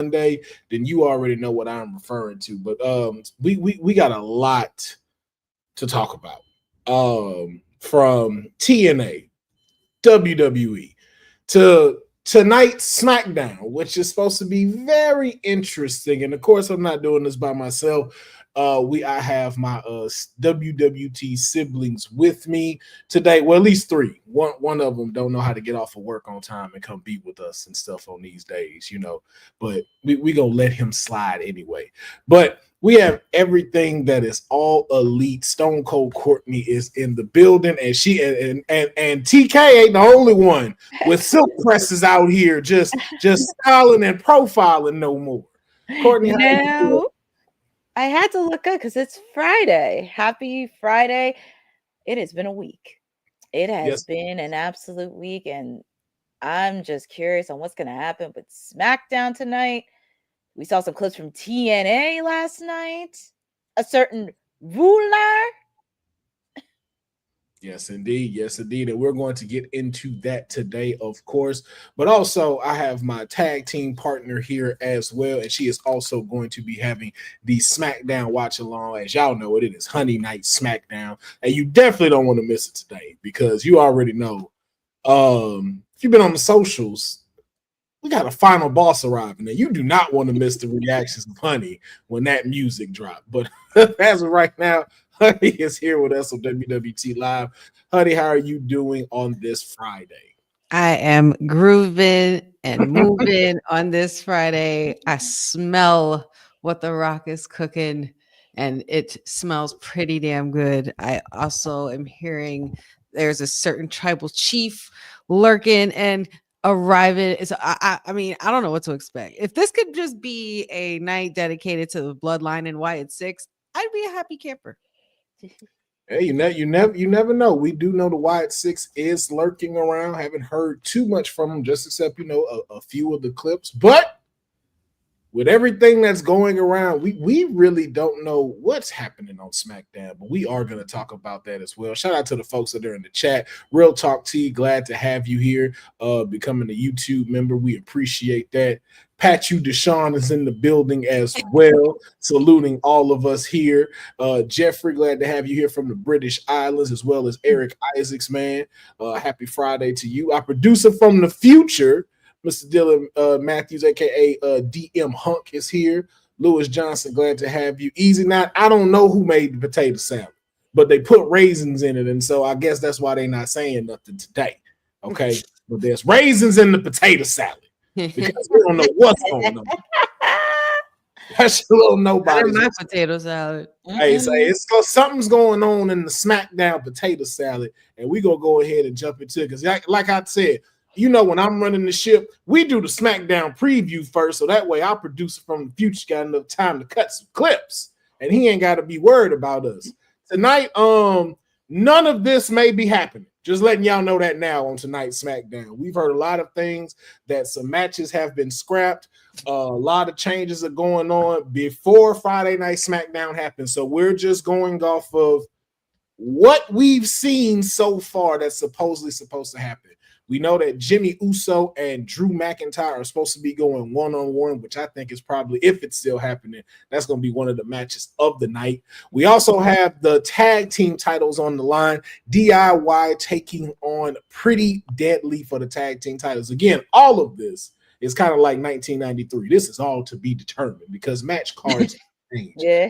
Monday, then you already know what I'm referring to. But we got a lot to talk about. From TNA, WWE to tonight's SmackDown, which is supposed to be very interesting. And of course, I'm not doing this by myself. I have my WWT siblings with me today. Well, at least three. One of them don't know how to get off of work on time and come be with us and stuff on these days, But we gonna let him slide anyway. But we have everything that is all elite. Stone Cold Courtney is in the building, and she and TK ain't the only one with silk presses out here just styling and profiling no more. Courtney, how you doing? I had to look up because it's Friday. Happy Friday. It has been a week. It has Yes. been an absolute week, and I'm just curious on what's going to happen with SmackDown tonight. We saw some clips from TNA last night. A certain ruler. Yes, indeed. Yes, indeed. And we're going to get into that today, of course. But also, I have my tag team partner here as well. And she is also going to be having the SmackDown watch along. As y'all know, it is Honey Night SmackDown. And you definitely don't want to miss it today because you already know. If you've been on the socials, we got a final boss arriving. And you do not want to miss the reactions of Honey when that music dropped. But as of right now, Honey is here with us on WWT Live. Honey, how are you doing on this Friday? I am grooving and moving on this Friday. I smell what The Rock is cooking, and it smells pretty damn good. I also am hearing there's a certain tribal chief lurking and arriving. So I mean, I don't know what to expect. If this could just be a night dedicated to the bloodline and Wyatt Six, I'd be a happy camper. Hey, you never know. We do know the Wyatt Six is lurking around. Haven't heard too much from him, just except a few of the clips. But with everything that's going around, we really don't know what's happening on SmackDown, but we are going to talk about that as well. Shout out to the folks that are in the chat. Real Talk T, glad to have you here, becoming a YouTube member. We appreciate that. Pachu Deshaun is in the building as well, saluting all of us here. Jeffrey, glad to have you here from the British Islands, as well as Eric Isaacs, man. Happy Friday to you. Our producer from the future, Mr. Dylan Matthews, aka DM Hunk, is here. Lewis Johnson, glad to have you. Easy Not, I don't know who made the potato salad, but they put raisins in it, and so I guess that's why they're not saying nothing today. Okay, but there's raisins in the potato salad because we don't know what's going on. That's a little nobody. My potato salad. Hey, something's going on in the SmackDown potato salad, and we gonna go ahead and jump into it because, like I said. When I'm running the ship, we do the SmackDown preview first, so that way our producer from the future got enough time to cut some clips, and he ain't got to be worried about us. Tonight, none of this may be happening. Just letting y'all know that now on tonight's SmackDown. We've heard a lot of things that some matches have been scrapped. A lot of changes are going on before Friday Night SmackDown happens, so we're just going off of what we've seen so far that's supposedly supposed to happen. We know that Jimmy Uso and Drew McIntyre are supposed to be going one-on-one, which I think is probably, if it's still happening, that's going to be one of the matches of the night. We also have the tag team titles on the line. DIY taking on Pretty Deadly for the tag team titles. Again, all of this is kind of like 1993. This is all to be determined because match cards change. Yeah.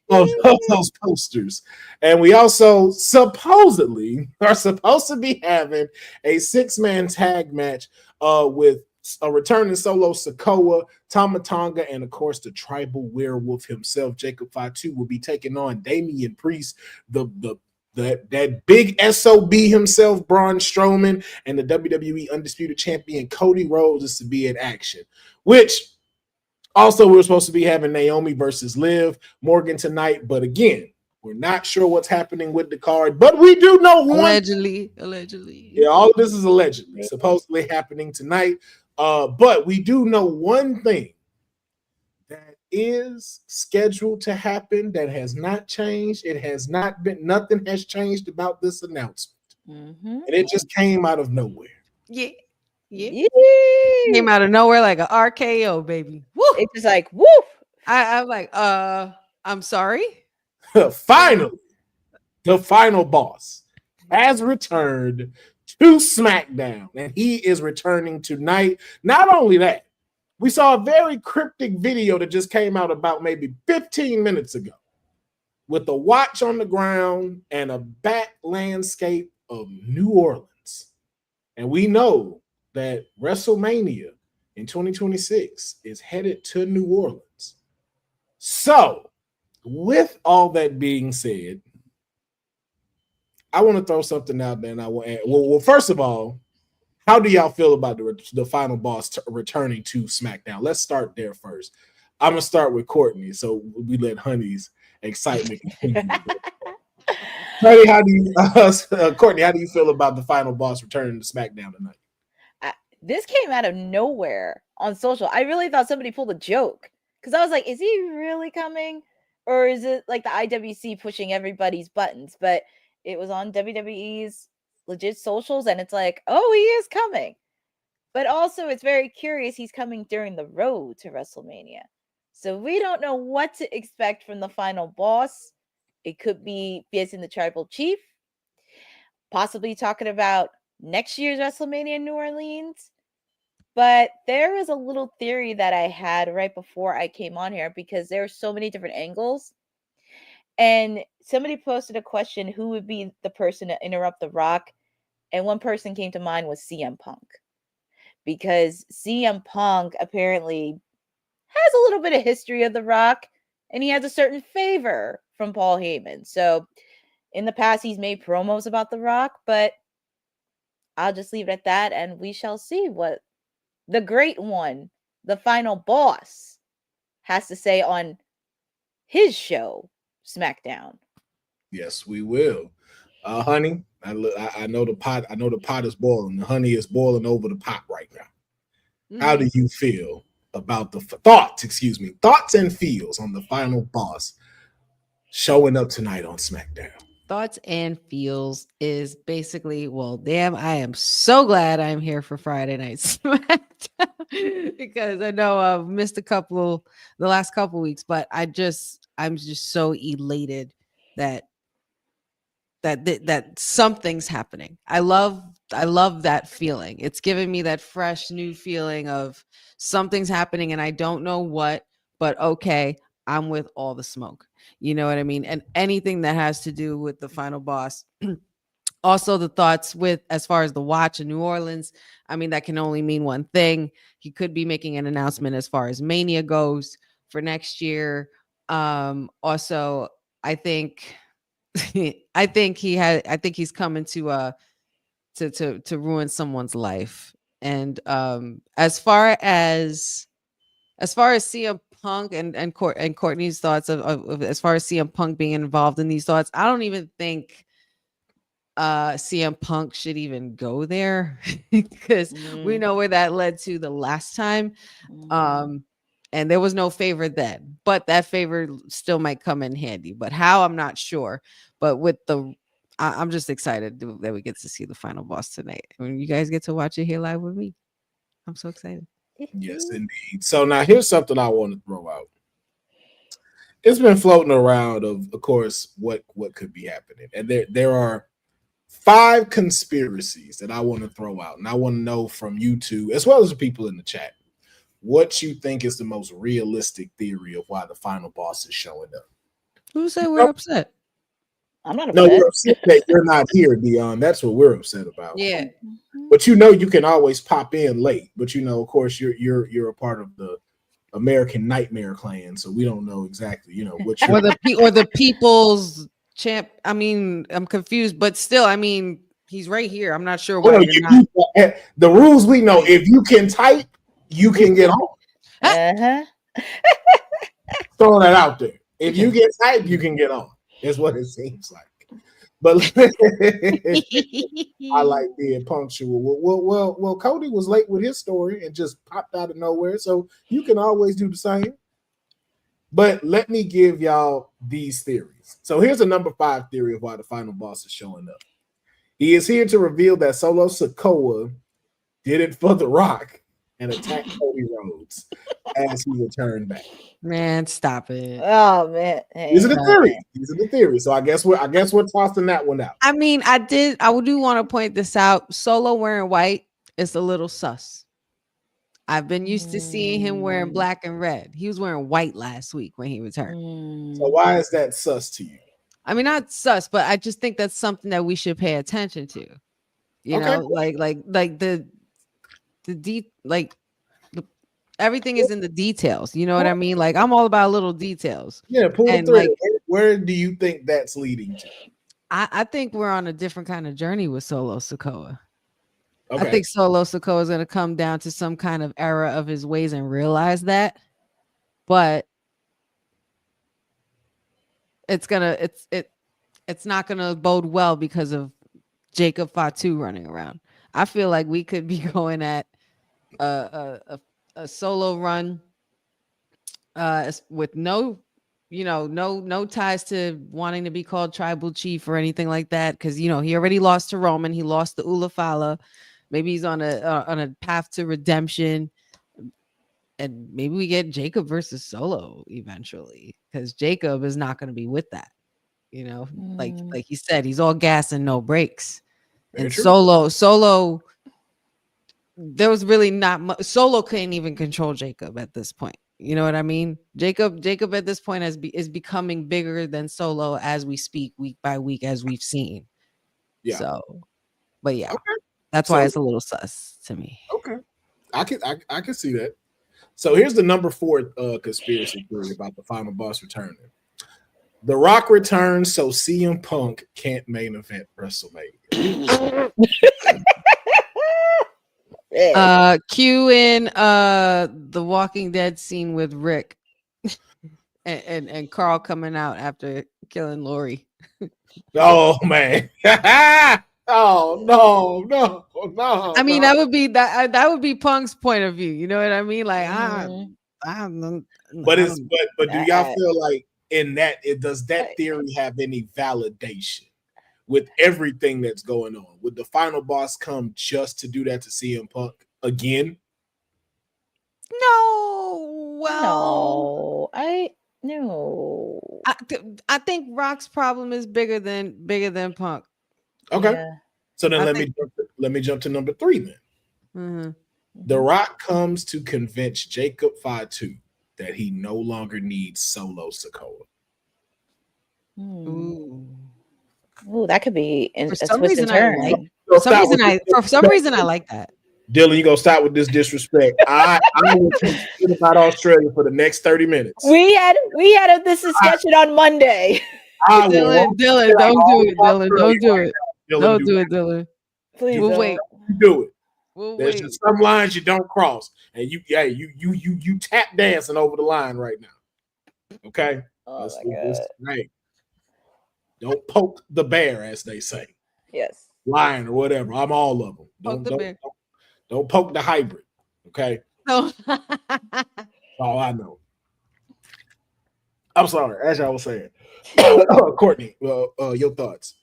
Of those posters. And we also supposedly are supposed to be having a 6-man tag match with a returning Solo Sikoa, Tama Tonga, and of course the tribal werewolf himself, Jacob Fatu, will be taking on Damian Priest, that big SOB himself, Braun Strowman, and the WWE Undisputed Champion Cody Rhodes is to be in action, which also, we're supposed to be having Naomi versus Liv Morgan tonight, but again, we're not sure what's happening with the card, but we do know allegedly. Yeah, all of this is allegedly, supposedly happening tonight. But we do know one thing that is scheduled to happen that has not changed. It has not been, nothing has changed about this announcement. And it just came out of nowhere. Yeah. Yeah. Yee! Came out of nowhere like an RKO, baby. Woo! It's just like woof. I'm like, I'm sorry. Finally, the final boss has returned to SmackDown, and he is returning tonight. Not only that, we saw a very cryptic video that just came out about maybe 15 minutes ago with a watch on the ground and a back landscape of New Orleans. And we know that WrestleMania in 2026 is headed to New Orleans. So, with all that being said, I want to throw something out there, and I will add. Well, first of all, how do y'all feel about the final boss returning to SmackDown? Let's start there first. I'm gonna start with Courtney, so we let Honey's excitement continue. Honey, how do you, Courtney? How do you feel about the final boss returning to SmackDown tonight? This came out of nowhere on social. I really thought somebody pulled a joke because I was like, is he really coming? Or is it like the IWC pushing everybody's buttons? But it was on WWE's legit socials, and it's like, oh, he is coming. But also, it's very curious. He's coming during the road to WrestleMania. So we don't know what to expect from the final boss. It could be facing the tribal chief, possibly talking about next year's WrestleMania in New Orleans. But there was a little theory that I had right before I came on here because there are so many different angles. And somebody posted a question, who would be the person to interrupt The Rock? And one person came to mind was CM Punk. Because CM Punk apparently has a little bit of history of The Rock, and he has a certain favor from Paul Heyman. So in the past, he's made promos about The Rock, but I'll just leave it at that, and we shall see what the great one, the final boss, has to say on his show, SmackDown. Yes, we will. Honey, I know the pot. I know the pot is boiling. The honey is boiling over the pot right now. How do you feel about the thoughts? Excuse me, thoughts and feels on the final boss showing up tonight on SmackDown? Thoughts and feels is basically, well, damn, I am so glad I'm here for Friday Night SmackDown because I know I've missed the last couple weeks, but I'm just so elated that something's happening. I love that feeling. It's giving me that fresh new feeling of something's happening and I don't know what, but okay, I'm with all the smoke. You know what I mean? And anything that has to do with the final boss. Also, the thoughts with as far as the watch in New Orleans. I mean, that can only mean one thing. He could be making an announcement as far as Mania goes for next year. Also, I think he's coming to ruin someone's life. And as far as CM Punk and Courtney's thoughts of as far as CM Punk being involved in these thoughts, I don't even think CM Punk should even go there because we know where that led to the last time. And there was no favor then, but that favor still might come in handy. But how, I'm not sure. But I'm just excited that we get to see the final boss tonight. I mean, you guys get to watch it here live with me. I'm so excited. Yes, indeed. So now here's something I want to throw out. It's been floating around of course, what could be happening. And there are 5 conspiracies that I want to throw out. And I want to know from you two, as well as the people in the chat, what you think is the most realistic theory of why the final boss is showing up. Who said we're upset? I'm not upset. No, you're upset that you're not here, Dion. That's what we're upset about. Yeah. But you can always pop in late. But of course, you're a part of the American Nightmare Clan, so we don't know exactly, what you're or the people's champ. I mean, I'm confused, but still, I mean, he's right here. I'm not sure why you're not. The rules we know: if you can type, you can get on. Throwing that out there. If you get type, you can get on. Is what it seems like. But I like being punctual. Well, Cody was late with his story and just popped out of nowhere. So you can always do the same. But let me give y'all these theories. So here's a number 5 theory of why the final boss is showing up. He is here to reveal that Solo Sikoa did it for The Rock and attacked Cody Rhodes as he returned back. Man, stop it. Oh man, hey, These are the theories. These are the theories. So I guess we're tossing that one out. I mean, I do want to point this out. Solo wearing white is a little sus. I've been used to seeing him wearing black and red. He was wearing white last week when he returned. So why is that sus to you? I mean, not sus, but I just think that's something that we should pay attention to. You know, like everything is in the details. You know what I mean? Like I'm all about little details. Yeah, pull the thread. Where do you think that's leading to? I think we're on a different kind of journey with Solo Sikoa. Okay. I think Solo Sikoa is going to come down to some kind of era of his ways and realize that, but it's not gonna bode well because of Jacob Fatu running around. I feel like we could be going at a solo run with no ties to wanting to be called tribal chief or anything like that, because he already lost to Roman. He lost to Ulafala. Maybe he's on a path to redemption, and maybe we get Jacob versus Solo eventually, because Jacob is not going to be with that. Like he said, he's all gas and no brakes. Very and true. Solo, there was really not much. Solo couldn't even control Jacob at this point. You know what I mean? Jacob at this point is becoming bigger than Solo as we speak, week by week, as we've seen. Yeah. So, but yeah, okay. That's why it's a little sus to me. Okay, I can see that. So here's the number 4 conspiracy theory about the final boss returning. The Rock returns so CM Punk can't main event WrestleMania. Cue in the Walking Dead scene with Rick and Carl coming out after killing Lori. Oh man. Oh no. I mean, that would be Punk's point of view. You know what I mean? Like but do y'all feel like in that does that theory have any validation with everything that's going on? Would the final boss come just to do that to CM Punk again? No. Well, no. I think Rock's problem is bigger than Punk. Okay. Yeah. So then let me jump to number 3 then. Mm-hmm. The Rock comes to convince Jacob Fatu that he no longer needs Solo Sikoa. Ooh, that could be for some reason I like that. Dylan, you gonna stop with this disrespect. I'm gonna talk about Australia for the next 30 minutes. We had this discussion on Monday. Dylan, don't do it. Dylan, don't do it. Don't do it, Dylan. Please, we'll wait. Do it. There's just some lines you don't cross, and you tap dancing over the line right now. Okay. Oh my God. Right. Don't poke the bear, as they say. Yes. Lion or whatever. I'm all of them. Don't poke the hybrid. Okay. No. All I know. I'm sorry. As I was saying, Courtney, your thoughts?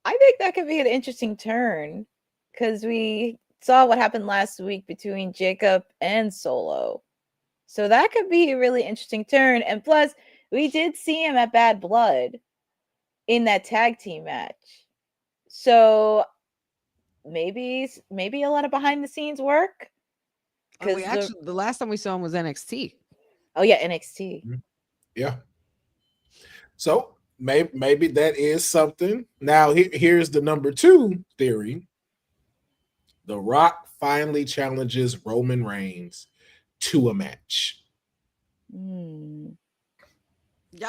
I think that could be an interesting turn because we saw what happened last week between Jacob and Solo. So that could be a really interesting turn. And plus, we did see him at Bad Blood in that tag team match. So maybe a lot of behind the scenes work. Because the last time we saw him was NXT. Oh yeah, NXT. Yeah. So maybe that is something. Now here's the number 2 theory. The Rock finally challenges Roman Reigns to a match. Y'all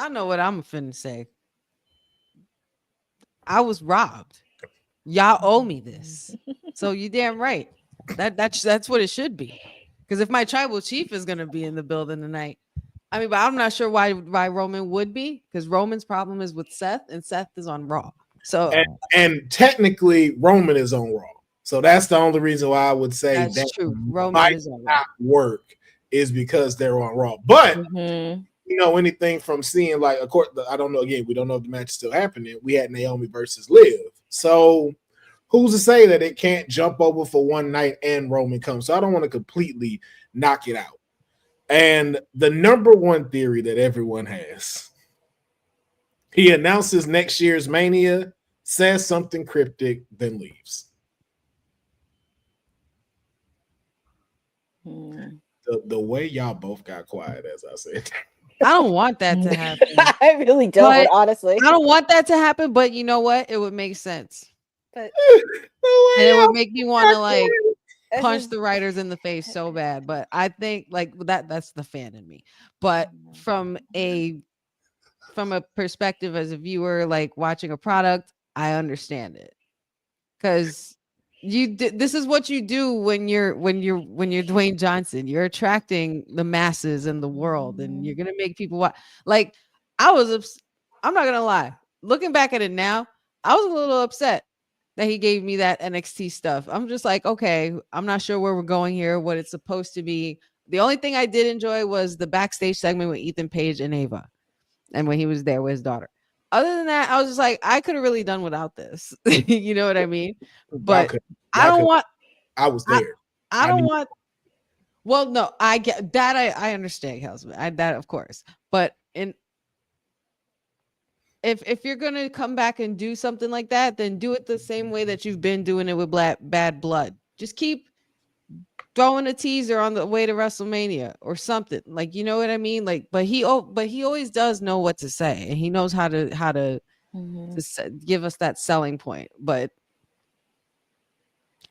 know what I'm finna say. I was robbed. Y'all owe me this. So you damn right. That's what it should be. Because if my tribal chief is gonna be in the building tonight, I mean, but I'm not sure why Roman would be, because Roman's problem is with Seth, and Seth is on Raw. So and technically Roman is on Raw. So that's the only reason why I would say that's true. Roman might is on not work is because they're on Raw. But anything from seeing, like, of course, I don't know. Again, we don't know if the match is still happening. We had Naomi versus Liv. So who's to say that it can't jump over for one night and Roman comes? So I don't want to completely knock it out. And the number one theory that everyone has, he announces next year's Mania, says something cryptic, then leaves. The way y'all both got quiet, as I said. I don't want that to happen. I really don't, But honestly. I don't want that to happen, but you know what? It would make sense. But And it would make me want to like it's punch just- the writers in the face so bad. But I think like that's the fan in me. But from a perspective as a viewer, like watching a product, I understand it. Because this is what you do when you're Dwayne Johnson. You're attracting the masses in the world, and you're gonna make people watch. Like I'm not gonna lie. Looking back at it now, I was a little upset that he gave me that NXT stuff. I'm just like, okay, I'm not sure where we're going here, what it's supposed to be. The only thing I did enjoy was the backstage segment with Ethan Page and Ava, and when he was there with his daughter. Other than that, I was just like, I could have really done without this. You know what I mean? But I don't want. I was there. I don't want. Well, no, I get that. I understand, Kelsman. That of course. But if you're gonna come back and do something like that, then do it the same way that you've been doing it with Bad Blood. Just keep throwing a teaser on the way to WrestleMania or something, like, you know what I mean? Like, but he always does know what to say, and he knows how to give us that selling point. But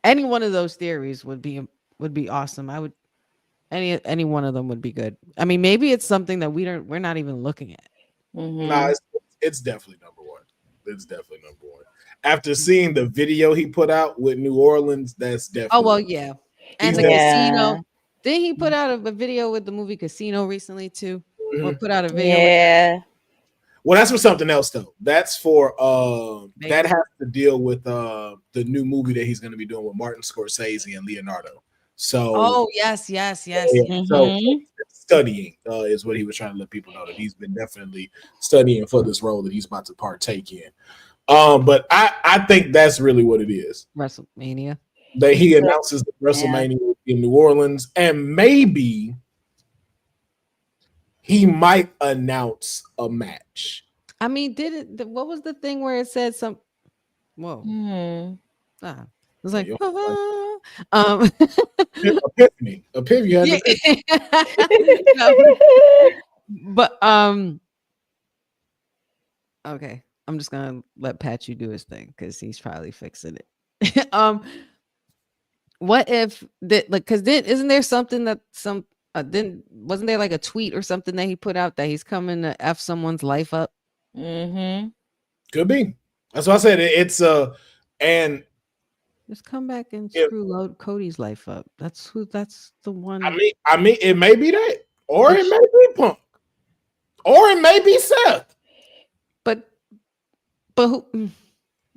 any one of those theories would be awesome. I would any one of them would be good. I mean, maybe it's something that we're not even looking at. No, it's definitely number one. It's definitely number one. After seeing the video he put out with New Orleans, that's definitely. Oh well, yeah. And the casino. Did he put out a video with the movie Casino recently too? Or put out a video? Yeah. Well, that's for something else though. That's for that has to deal with the new movie that he's going to be doing with Martin Scorsese and Leonardo. So yes. Yeah, so studying is what he was trying to let people know, that he's been definitely studying for this role that he's about to partake in. But I think that's really what it is. WrestleMania. That he announces the WrestleMania in New Orleans, and maybe he might announce a match. I mean, what was the thing where it said some? Whoa. It was like, Epiphany. But okay, I'm just gonna let Pat do his thing because he's probably fixing it. What if that, like, because then isn't there something that wasn't there like a tweet or something that he put out that he's coming to F someone's life up? Could be. That's why I said it's and just come back and screw Cody's life up. That's the one. I mean, it may be that, or it may be Punk, or it may be Seth. But who?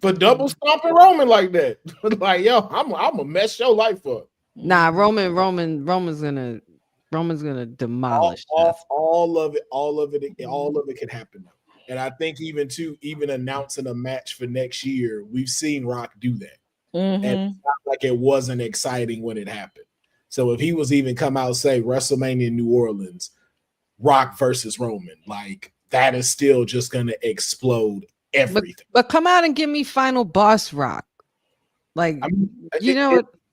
For double stomping Roman like that, like, yo, I'm gonna mess your life up. Nah, Roman's gonna demolish all of it can happen. And I think even announcing a match for next year, we've seen Rock do that. And it's not like it wasn't exciting when it happened. So if he was even come out and say WrestleMania in New Orleans, Rock versus Roman, like, that is still just gonna explode everything. But come out and give me Final Boss Rock. Like, I mean,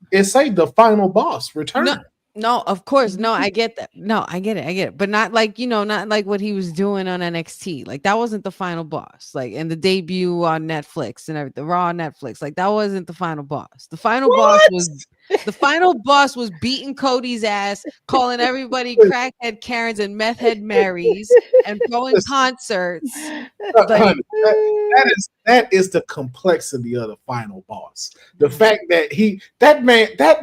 it's like the Final Boss return. No, of course. No, I get that. No, I get it. But not like, not like what he was doing on NXT. Like, that wasn't the final boss. Like, and the debut on Netflix and everything, Raw on Netflix. Like, that wasn't the final boss. The final boss was beating Cody's ass, calling everybody crackhead Karens and meth head Marys, and throwing concerts. Honey, that is the complexity of the final boss. The fact that that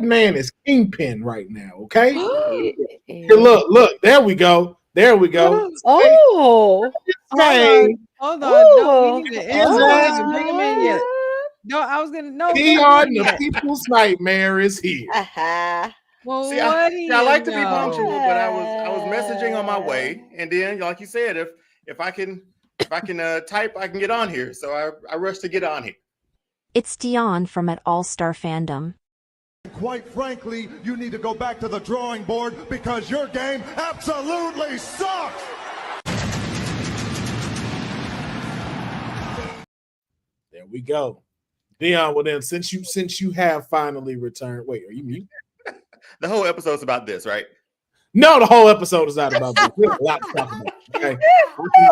man is kingpin right now. Okay. Look, there we go. Oh, hold on. No, we need to bring him in yet. No, I was gonna know. The people's nightmare is here. Well, see, I like to be punctual, but I was messaging on my way, and then, like you said, if I can type, I can get on here. So I rushed to get on here. It's Dion from At All Star Fandom. Quite frankly, you need to go back to the drawing board because your game absolutely sucks. There we go. Dion, well then, since you have finally returned, wait, are you mute? The whole episode's about this, right? No, the whole episode is not about this. We have a lot to talk about. Okay, I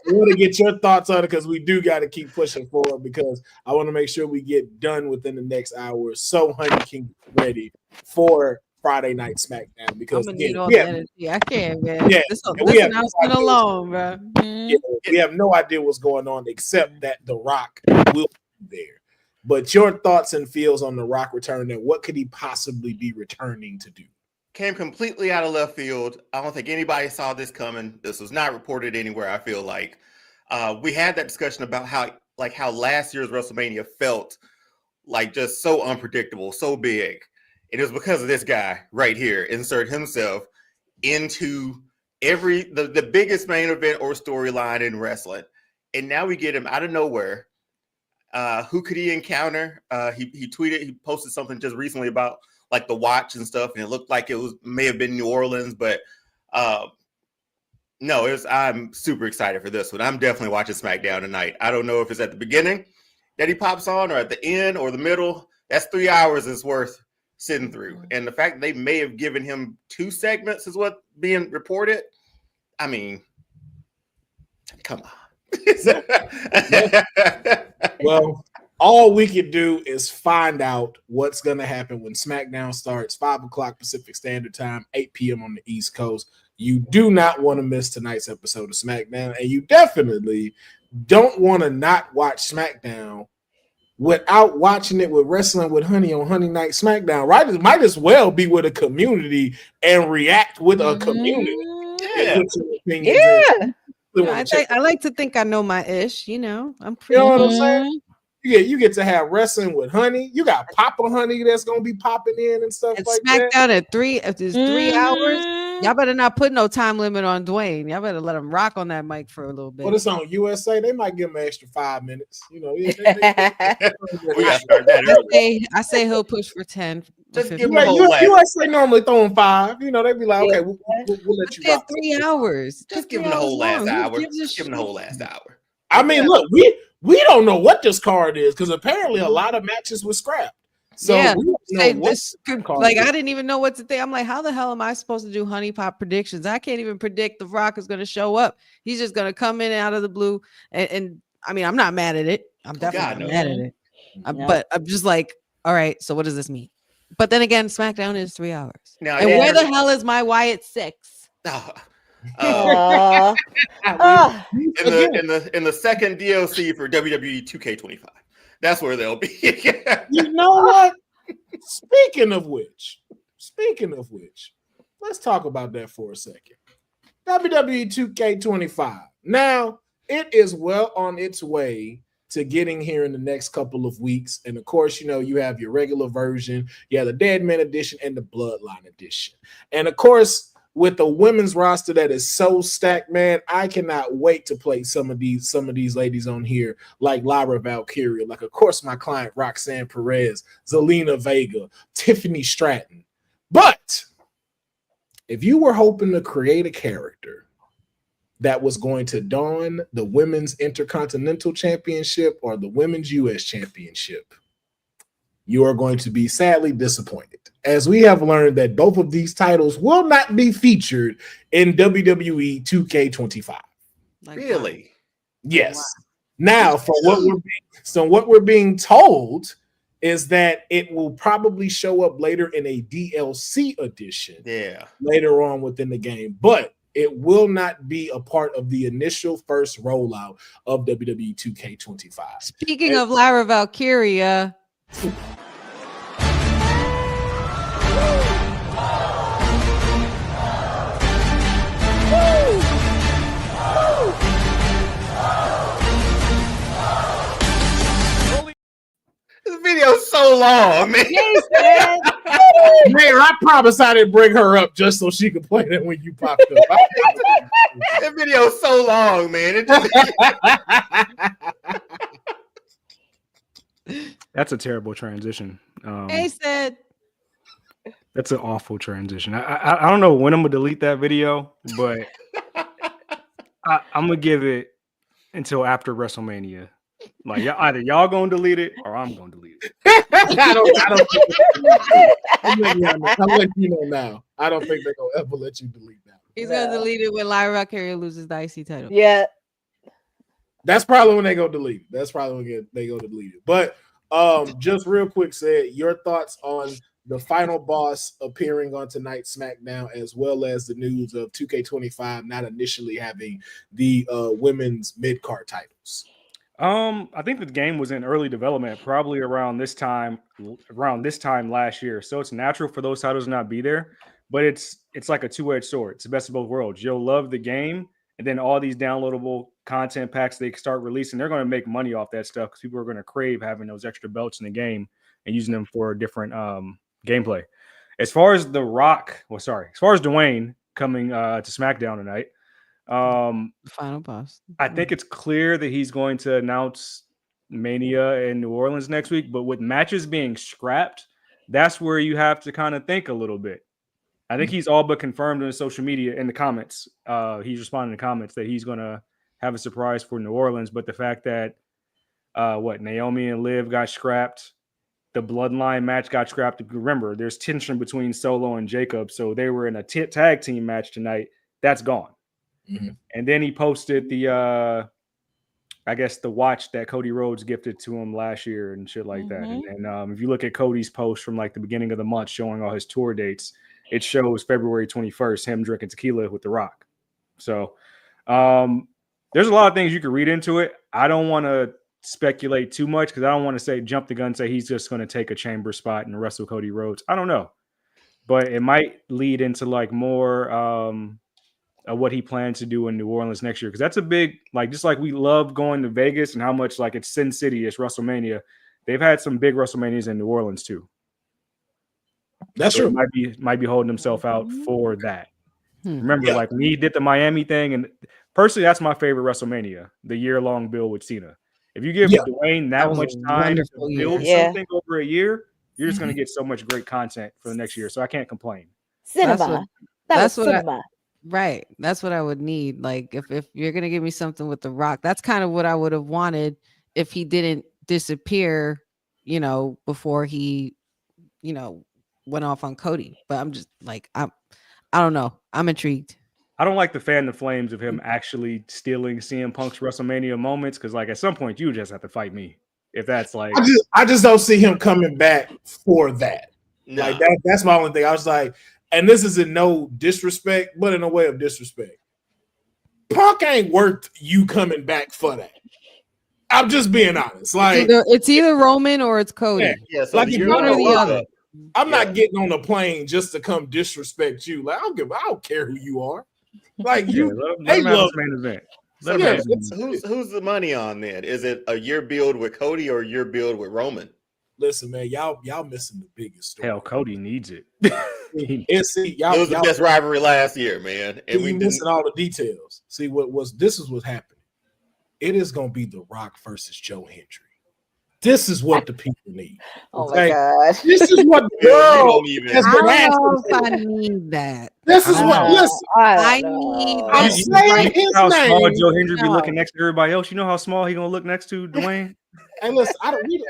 want to get your thoughts on it because we do got to keep pushing forward because I want to make sure we get done within the next hour so Honey can get ready for Friday Night SmackDown. Because I'm gonna again, need all the energy. I can't, man. Yeah, This we have announcement alone, bro. yeah, we have no idea what's going on except that The Rock will be there. But your thoughts and feels on The Rock returning, and what could he possibly be returning to do? Came completely out of left field. I don't think anybody saw this coming. This was not reported anywhere. I feel like we had that discussion about how last year's WrestleMania felt like just so unpredictable, so big. It was because of this guy right here, insert himself into the biggest main event or storyline in wrestling. And now we get him out of nowhere. Who could he encounter? He tweeted, he posted something just recently about like the watch and stuff, and it looked like may have been New Orleans, but no, I'm super excited for this one. I'm definitely watching SmackDown tonight. I don't know if it's at the beginning that he pops on or at the end or the middle. That's 3 hours is worth sitting through. And the fact that they may have given him 2 segments is what being reported. I mean, come on. Well, all we can do is find out what's going to happen when SmackDown starts 5 o'clock Pacific Standard Time, 8 p.m. on the East Coast. You do not want to miss tonight's episode of SmackDown, and you definitely don't want to not watch SmackDown without watching it with Wrestling with Honey on Honey Night SmackDown. Right? It might as well be with a community and react with a community. Yeah. I like to think I know my ish. You know, I'm pretty. You know what I'm saying? You get to have Wrestling with Honey. You got Papa Honey that's gonna be popping in and stuff and like SmackDown that. at 3. If there's 3 hours, y'all better not put no time limit on Dwayne. Y'all better let him rock on that mic for a little bit. Well, it's on USA. They might give him an extra 5 minutes. You know, we gotta start that early. I say he'll push for 10. Just give him a whole lap. USA normally throwing 5. You know, they'd be like, okay, we'll let you rock. 3 hours. Just give him the whole last hour. Just give him the whole last hour. I mean, look, we don't know what this card is because apparently a lot of matches were scrapped. So yeah, we don't know like I didn't even know what to think. I'm like, how the hell am I supposed to do honey pot predictions? I can't even predict The Rock is going to show up. He's just going to come in out of the blue. And I mean, I'm not mad at it. I'm definitely not mad at it. But I'm just like, all right, so what does this mean? But then again, SmackDown is 3 hours. Now, and where the hell is my Wyatt 6? In the second DLC for WWE 2K25. That's where they'll be. You know what? Speaking of which, let's talk about that for a second. WWE 2K25. Now, it is well on its way to getting here in the next couple of weeks. And of course, you know, you have your regular version, you have the Dead Man edition and the Bloodline edition. And of course, with the women's roster that is so stacked, man, I cannot wait to play some of these ladies on here, like Lyra Valkyria, like of course my client Roxanne Perez, Zelina Vega, Tiffany Stratton. But if you were hoping to create a character that was going to don the Women's Intercontinental Championship or the Women's US Championship, you are going to be sadly disappointed, as we have learned that both of these titles will not be featured in WWE 2K25. Really? Yes. Wow. Now, for what we're being told is that it will probably show up later in a DLC edition. Yeah. Later on within the game, but it will not be a part of the initial first rollout of WWE 2K25. Speaking of Lyra Valkyria, this video's so long, man. Man, I promise I didn't bring her up just so she could play that when you popped up. That video's so long, man. It just... That's a terrible transition. Hey, said. That's an awful transition. I don't know when I'm gonna delete that video, but I'm gonna give it until after WrestleMania. Like either y'all gonna delete it or I'm gonna delete it. I don't I'm letting you know now. I don't think they're gonna ever let you delete that. He's gonna delete it when Lyra Carrier loses the IC title. Yeah. That's probably when they go delete it. That's probably when they go delete it. But just real quick, said your thoughts on the final boss appearing on tonight's SmackDown, as well as the news of 2K25 not initially having the women's mid-card titles. I think the game was in early development, probably around this time last year. So it's natural for those titles to not be there. But it's like a two-edged sword. It's the best of both worlds. You'll love the game, and then all these downloadable content packs they start releasing, they're going to make money off that stuff because people are going to crave having those extra belts in the game and using them for different gameplay. As far as Dwayne coming to SmackDown tonight, final boss. I think it's clear that he's going to announce Mania in New Orleans next week, but with matches being scrapped, that's where you have to kind of think a little bit. I think he's all but confirmed in the social media in the comments. He's responding to comments that he's going to have a surprise for New Orleans, but the fact that Naomi and Liv got scrapped, the Bloodline match got scrapped. Remember, there's tension between Solo and Jacob, so they were in a tag team match tonight. That's gone. Mm-hmm. And then he posted the watch that Cody Rhodes gifted to him last year and shit like that. And if you look at Cody's post from like the beginning of the month showing all his tour dates, it shows February 21st, him drinking tequila with The Rock. So there's a lot of things you can read into it. I don't want to speculate too much because I don't want to say jump the gun and say he's just going to take a chamber spot and wrestle Cody Rhodes. I don't know. But it might lead into like more of what he plans to do in New Orleans next year. Because that's a big, like, just like we love going to Vegas and how much like it's Sin City, it's WrestleMania. They've had some big WrestleManias in New Orleans too. That's true. Might be holding himself out for that. Remember, like when he did the Miami thing, and personally, that's my favorite WrestleMania, the year-long build with Cena. If you give Dwayne that much time to build something over a year, you're just going to get so much great content for the next year. So I can't complain. Cinema. That's what cinema. Right. That's what I would need. Like if you're going to give me something with The Rock, that's kind of what I would have wanted if he didn't disappear, before he, went off on Cody. But I'm just like, I don't know. I'm intrigued. I don't like the fan the flames of him actually stealing CM Punk's WrestleMania moments because, like, at some point you just have to fight me if that's like. I just don't see him coming back for that. No. Like that's my only thing. I was like, and this is in no disrespect, but in a way of disrespect. Punk ain't worth you coming back for that. I'm just being honest. Like it's either Roman or it's Cody. Yeah, so like one or the other. I'm not getting on a plane just to come disrespect you. Like I don't care who you are. Like you, love main event. Who's the money on then? Is it a year build with Cody or a year build with Roman? Listen, man, y'all missing the biggest story. Hell, Cody needs it. It was the best rivalry last year, man. And we missing all the details. See this is what's happening. It is gonna be The Rock versus Joe Hendry. This is what the people need. Oh my God. This is what the world has been asking. I need that. This is what. Listen, I need. I'm saying his how name. Small Joe Hendry be looking next to everybody else. You know how small he gonna look next to Dwayne. Hey, listen,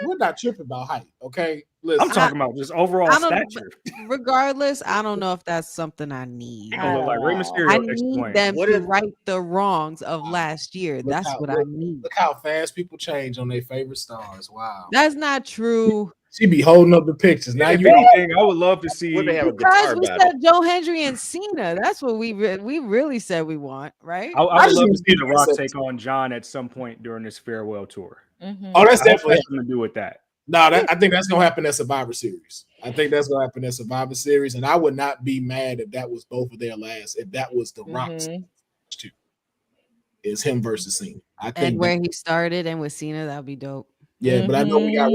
we're not tripping about height, okay? Listen, I'm talking about just overall stature. Regardless, I don't know if that's something I need. Look like Rey Mysterio. I need them to right the wrongs of last year. That's what I need. Look how fast people change on their favorite stars. Wow, that's not true. She be holding up the pictures. Now if anything, I would love to see. Would they have a because we said Joe Hendry and Cena. That's what we really said we want, right? I would love to see The Rock take on John at some point during this farewell tour. Mm-hmm. Oh, that's definitely something to do with that. No, I think that's gonna happen at Survivor Series. And I would not be mad if that was both of their last. If that was The Rock's two, is him versus Cena. I think and where he started and with Cena, that'd be dope. Yeah, but I know we got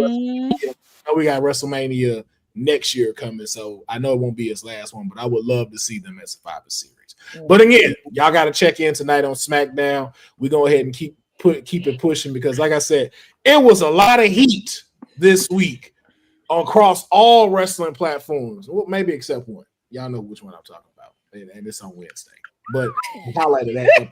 WrestleMania next year coming, so I know it won't be his last one. But I would love to see them at Survivor Series. But again, y'all got to check in tonight on SmackDown. We go ahead and keep it pushing because, like I said, it was a lot of heat this week across all wrestling platforms. Well, maybe except one. Y'all know which one I'm talking about, and it's on Wednesday. But the highlight of that episode.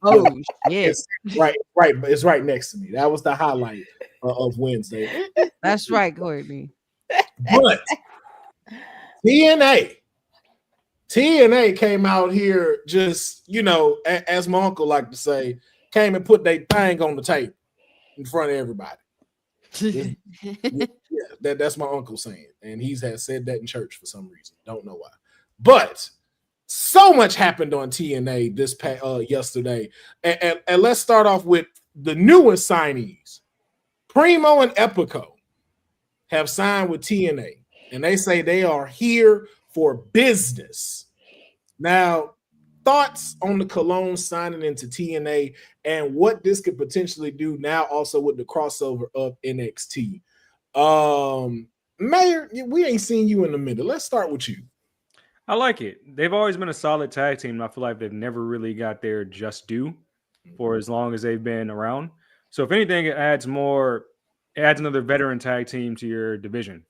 Oh shit! It's right. It's right next to me. That was the highlight of Wednesday. That's right, Courtney. But TNA came out here just, as my uncle liked to say, came and put their thing on the table in front of everybody. That's my uncle saying, and he's has said that in church for some reason. Don't know why, but so much happened on TNA this yesterday, and let's start off with the newest signees. Primo and Epico have signed with TNA, and they say they are here for business. Now, thoughts on the Cologne signing into TNA and what this could potentially do now also with the crossover of NXT. Mayor, we ain't seen you in a minute. Let's start with you. I like it. They've always been a solid tag team. And I feel like they've never really got their just due for as long as they've been around. So if anything, it adds another veteran tag team to your division.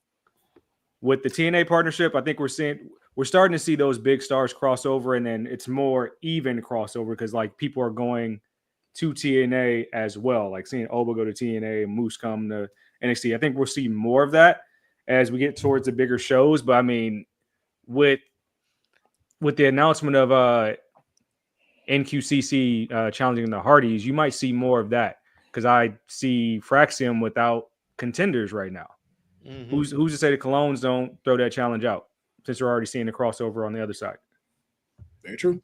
With the TNA partnership, I think we're starting to see those big stars cross over, and then it's more even crossover because like people are going to TNA as well, like seeing Oba go to TNA and Moose come to NXT. I think we'll see more of that as we get towards the bigger shows. But I mean, with the announcement of NQCC challenging the Hardys, you might see more of that because I see Fraxium without contenders right now. Mm-hmm. Who's to say the Colognes don't throw that challenge out since we're already seeing the crossover on the other side? Very true.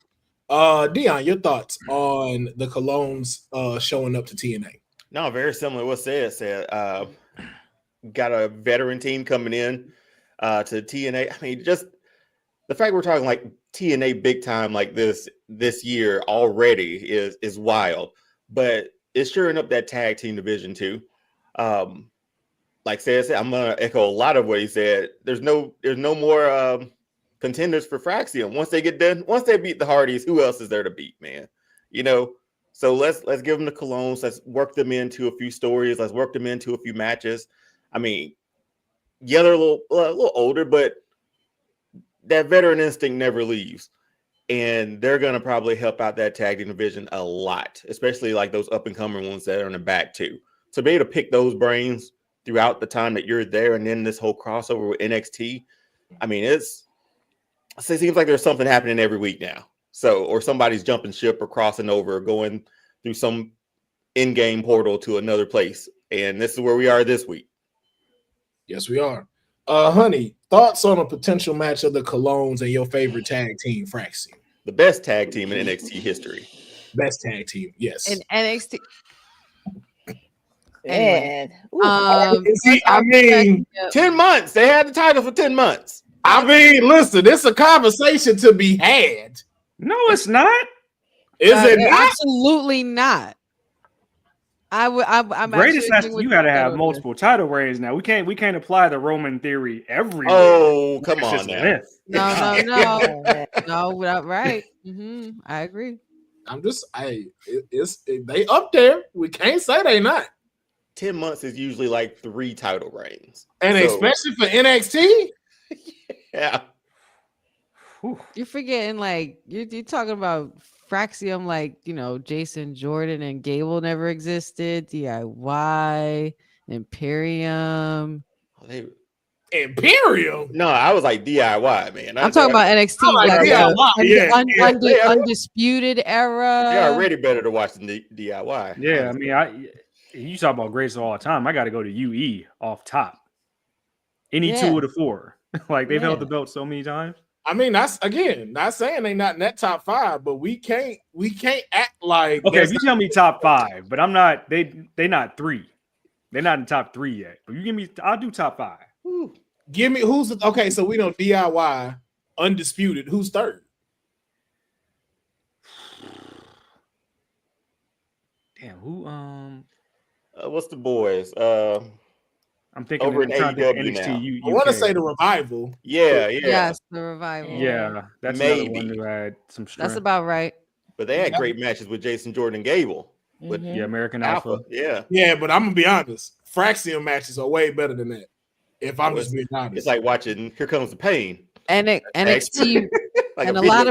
Dion, your thoughts on the Colognes showing up to TNA? No, very similar to what said. Got a veteran team coming in to TNA. I mean, just the fact we're talking like TNA big time like this year already is wild. But it's shoring up that tag team division too. Like said, I'm gonna echo a lot of what he said. There's no more contenders for Fraxium. Once they beat the Hardys, who else is there to beat, man? So let's give them the Colognes. Let's work them into a few stories. Let's work them into a few matches. I mean, yeah, they're a little older, but that veteran instinct never leaves. And they're gonna probably help out that tag team division a lot, especially like those up and coming ones that are in the back too. So be able to pick those brains throughout the time that you're there, and then this whole crossover with NXT. I mean, it seems like there's something happening every week now. So, or somebody's jumping ship or crossing over or going through some in-game portal to another place. And this is where we are this week. Yes, we are. Honey, thoughts on a potential match of the Colognes and your favorite tag team, Fraxium? The best tag team in NXT history. Best tag team, yes. In NXT. Anyway, I mean, 10 months. They had the title for 10 months. I mean, listen, it's a conversation to be had. No, it's not. Is it not? Absolutely not. I'm greatest. You got to have multiple title reigns now. We can't apply the Roman theory everywhere. Oh, come on now. No, not right. I agree. They up there. We can't say they not. 10 months is usually like 3 title reigns. And especially for NXT? Yeah. You're forgetting, like, you're talking about Fraxium, like, Jason Jordan and Gable never existed. DIY, Imperium. Imperium? No, I was like DIY, man. I'm talking about NXT. Like undisputed era. They're already better to watch than DIY. Yeah, I mean, you talk about greats all the time. I got to go to UE off top. Any 2 of the 4. Like, they've held the belt so many times. I mean, that's again not saying they not in that top 5, but we can't act like okay. If you tell me top 5, but I'm not. They not 3. They're not in top 3 yet. But you give me, I'll do top 5. Ooh. Give me who's okay. So we know DIY, undisputed. Who's third? Damn, who? What's the boys? I'm thinking over in AEW NXT, now. I want to say the Revival. Yeah. Yes, the Revival. Yeah, that's another one who had some strength. That's about right. But they had great matches with Jason Jordan and Gable. with Mhm. Yeah, American Alpha. Alpha. Yeah. Yeah, but I'm gonna be honest. Fraxium matches are way better than that. If I'm Oh, just being honest, It's like watching Here Comes the Pain. And NXT Like and a video lot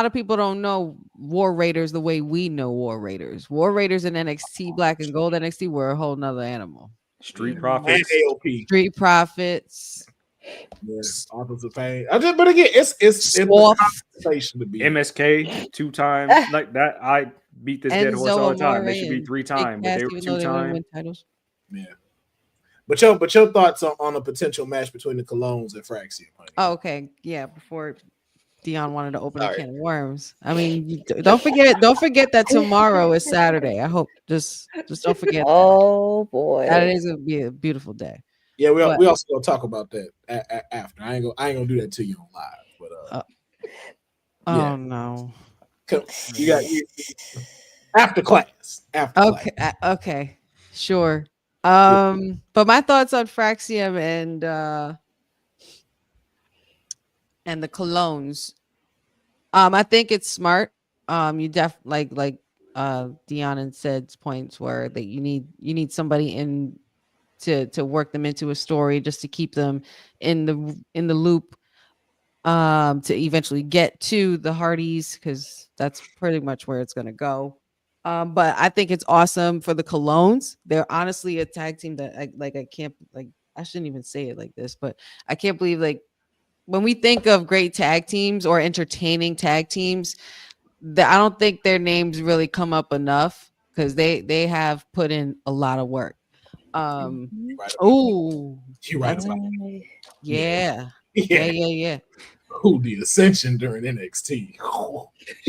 of game. people don't know War Raiders the way we know War Raiders. War Raiders and NXT Black and Gold NXT were a whole nother animal. Street and Profits. AOP. Street Profits, Yes, Authors of Pain. But again, it's a Swath, conversation to be. MSK 2 times. Like that. I beat this dead horse all the Enzo time. Amore, They should be and 3 Big times, but Cass, they were even 2 though they wouldn't times. win titles. Yeah. But your thoughts on a potential match between the Colognes and Fraxium? Honey? Oh, okay. Yeah, before Dion wanted to open a Sorry. can of worms. I mean, don't forget that tomorrow is Saturday. I hope just don't forget Oh that. That boy. is gonna be a beautiful day. Yeah, we But- also gonna talk about that after. I ain't gonna do that to you on live. But Oh yeah. no. You got after class. After Okay, class. okay, sure. But my thoughts on Fraxium and the Colognes. I think it's smart. You like Dion and said's points where that you need somebody in to work them into a story just to keep them in the loop. To eventually get to the Hardys, because that's pretty much where it's gonna go. But I think it's awesome for the Colognes. They're honestly a tag team that I can't I shouldn't even say it like this, but I can't believe when we think of great tag teams or entertaining tag teams, I don't think their names really come up enough because they have put in a lot of work. Right Oh, you right about yeah. Yeah. Yeah. Who the Ascension during NXT?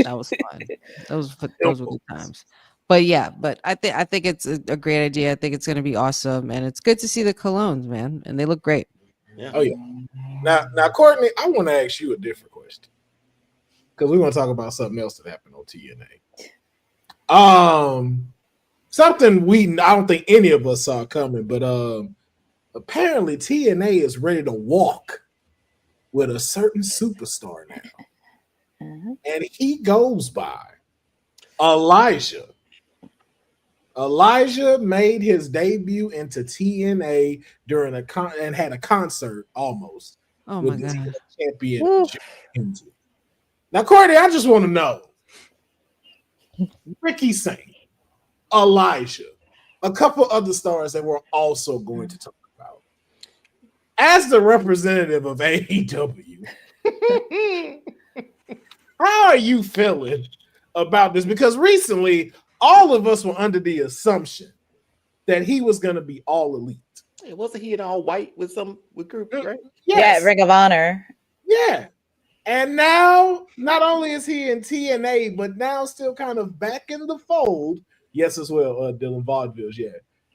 That was fun. Those were good times. But yeah, I think it's a great idea. I think it's going to be awesome, and it's good to see the Colognes, man, and they look great. Yeah. Oh yeah. Now, Courtney, I want to ask you a different question because we want to talk about something else that happened on TNA. Something I don't think any of us saw coming, but apparently TNA is ready to walk with a certain superstar now. And he goes by Elijah. Elijah made his debut into TNA during and had a concert almost with my God. champion. Now, Courtney, I just want to know. Ricky Saint, Elijah, a couple other stars that we're also going to talk about. As the representative of AEW, how are you feeling about this? Because recently, all of us were under the assumption that he was going to be all elite. Wasn't he in all white with group, right? Yes. Yeah, Ring of Honor. Yeah. And now, not only is he in TNA, but now still kind of back in the fold. Yes, as well, Dylan Vaudeville's, yeah.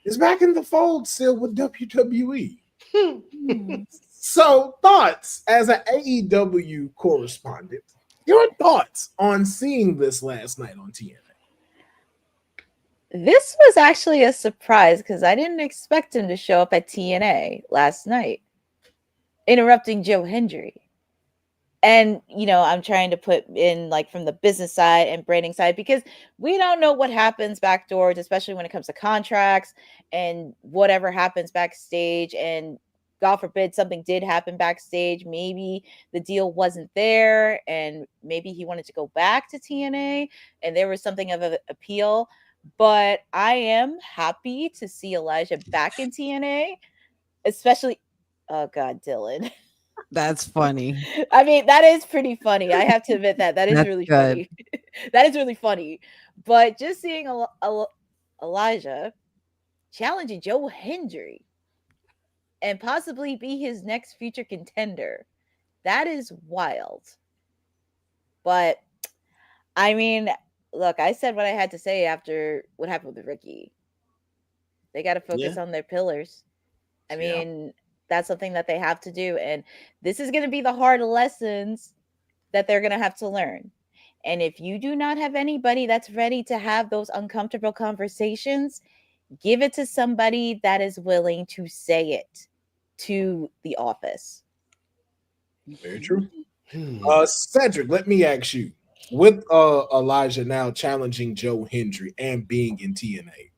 Is back in the fold still with WWE. So, thoughts as an AEW correspondent, your thoughts on seeing this last night on TNA? This was actually a surprise because I didn't expect him to show up at TNA last night, interrupting Joe Hendry. And, I'm trying to put in from the business side and branding side because we don't know what happens backdoors, especially when it comes to contracts and whatever happens backstage. And God forbid something did happen backstage. Maybe the deal wasn't there and maybe he wanted to go back to TNA and there was something of an appeal. But I am happy to see Elijah back in TNA, especially, oh God, Dylan. That's funny. I mean, that is pretty funny. I have to admit that is really funny. That is really funny. But just seeing Elijah challenging Joe Hendry and possibly be his next future contender, that is wild. But I mean, look, I said what I had to say after what happened with Ricky. They got to focus on their pillars. I mean, that's something that they have to do. And this is going to be the hard lessons that they're going to have to learn. And if you do not have anybody that's ready to have those uncomfortable conversations, give it to somebody that is willing to say it to the office. Very true. Cedric, let me ask you. with Elijah now challenging Joe Hendry and being in TNA,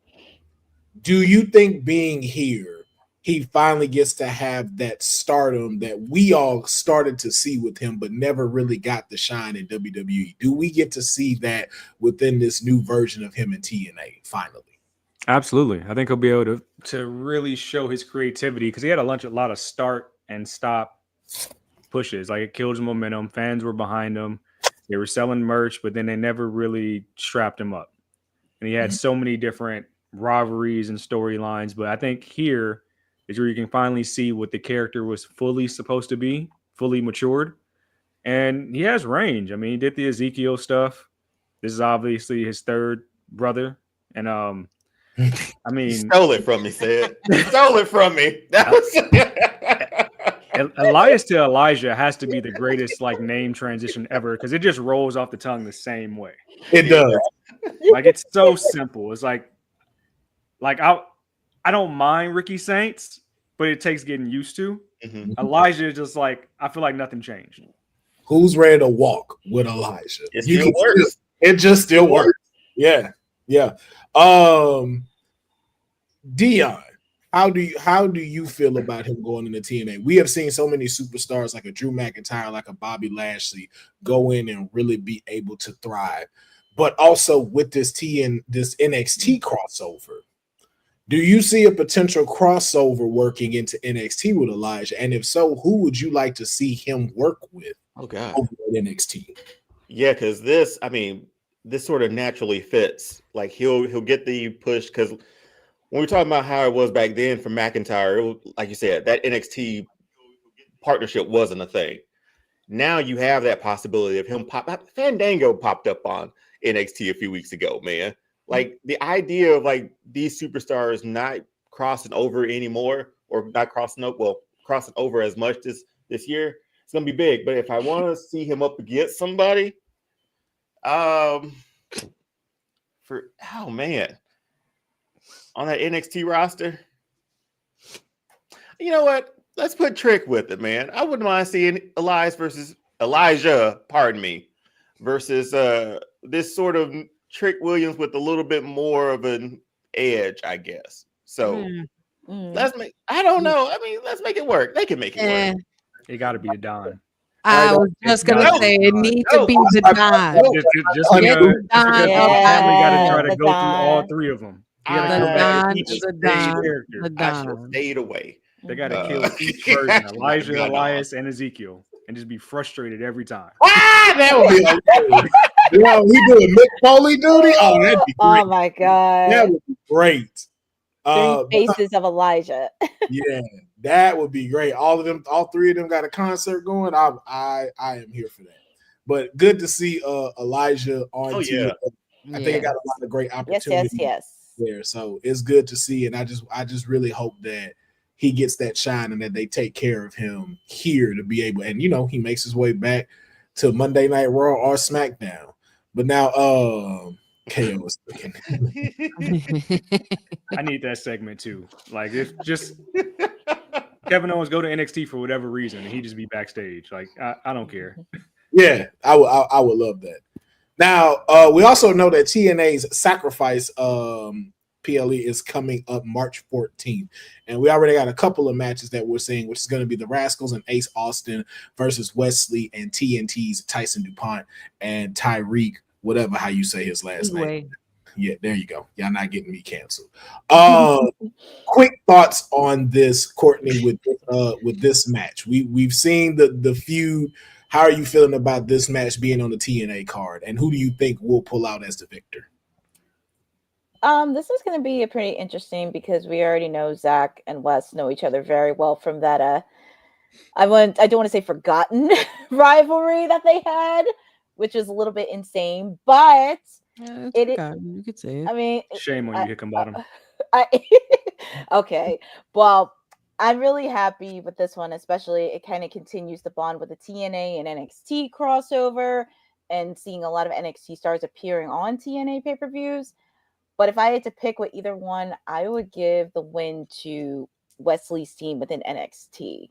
do you think being here, he finally gets to have that stardom that we all started to see with him, but never really got the shine in WWE? Do we get to see that within this new version of him in TNA finally? Absolutely. I think he'll be able to really show his creativity because he had a lot of start and stop pushes. Like it killed his momentum. Fans were behind him. They were selling merch, but then they never really strapped him up. And he had so many different rivalries and storylines. But I think here is where you can finally see what the character was fully supposed to be, fully matured. And he has range. I mean, he did the Ezekiel stuff. This is obviously his third brother. And I He mean, stole it from me, Sid. He stole it from me. That was Elias to Elijah has to be the greatest like name transition ever because it just rolls off the tongue the same way. It does. Like it's so simple. It's like I don't mind Ricky Saints, but it takes getting used to. Mhm. Elijah is just like I feel like nothing changed. Who's ready to walk with Elijah? It You still can works. it just still works. Yeah. Dion, how do you feel about him going into TNA? We have seen so many superstars like a Drew McIntyre, like a Bobby Lashley, go in and really be able to thrive. But also with this NXT crossover, do you see a potential crossover working into NXT with Elijah? And if so, who would you like to see him work with Oh God. over at NXT? Yeah, because this sort of naturally fits. Like he'll get the push because when we're talking about how it was back then for McIntyre, it was, like you said, that NXT partnership wasn't a thing. Now you have that possibility of him Fandango popped up on NXT a few weeks ago, man. Like the idea of like these superstars not crossing over anymore or not crossing over as much this year, it's gonna be big. But if I want to see him up against somebody, oh man, on that NXT roster, you know what? Let's put Trick with it, man. I wouldn't mind seeing Elijah, pardon me, versus this sort of Trick Williams with a little bit more of an edge, I guess. So let's make. I don't know. I mean, let's make it work. They can make it work. It got to be the Don. I was just gonna say it needs to be the Don. Just because the family got to try to the go through all Don. three of them. The You got to go back Don, to each the stage Don, character. the I should have Don. stayed away. They got to Uh, kill each version, Elijah, Elias, and Ezekiel, and just be frustrated every time. That would be hilarious. Yeah, he doing Mick Foley duty. Oh, that'd be great. Oh my god. That would be great. Three faces of Elijah. Yeah, that would be great. All three of them got a concert going. I am here for that. But good to see Elijah on TV. I think it got a lot of great opportunities there. So it's good to see, and I just really hope that he gets that shine and that they take care of him here to be able, and he makes his way back to Monday Night Raw or SmackDown. But now KO is looking. I need that segment too. Like if just Kevin Owens go to NXT for whatever reason and he just be backstage. Like I don't care. Yeah, I would love that. Now we also know that TNA's Sacrifice PLE is coming up March 14th, and we already got a couple of matches that we're seeing, which is going to be the Rascals and Ace Austin versus Wesley and TNT's Tyson DuPont and Tyreek, whatever how you say his last name. Yeah, there you go. Y'all not getting me canceled. Quick thoughts on this, Courtney, with this match. We've seen the feud. How are you feeling about this match being on the TNA card, and who do you think will pull out as the victor? This is going to be a pretty interesting because we already know Zach and Wes know each other very well from that. I don't want to say forgotten rivalry that they had, which is a little bit insane, but you could say it. I mean, shame on you, Hickenbottom. Okay, well, I'm really happy with this one, especially it kind of continues the bond with the TNA and NXT crossover, and seeing a lot of NXT stars appearing on TNA pay-per-views. But if I had to pick with either one, I would give the win to Wesley's team within NXT.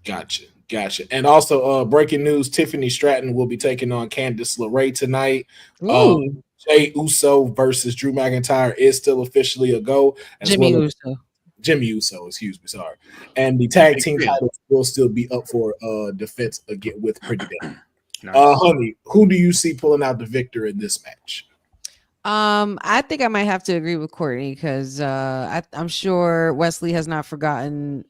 Gotcha. Gotcha. And also, breaking news: Tiffany Stratton will be taking on Candice LeRae tonight. Ooh, Jay Uso versus Drew McIntyre is still officially a go. As Jimmy well as Uso. Jimmy Uso, excuse me, sorry. And the tag Big team fan. titles will still be up for defense again with Pretty Deadly. Nice. Honey, who do you see pulling out the victor in this match? I think I might have to agree with Courtney because I'm sure Wesley has not forgotten,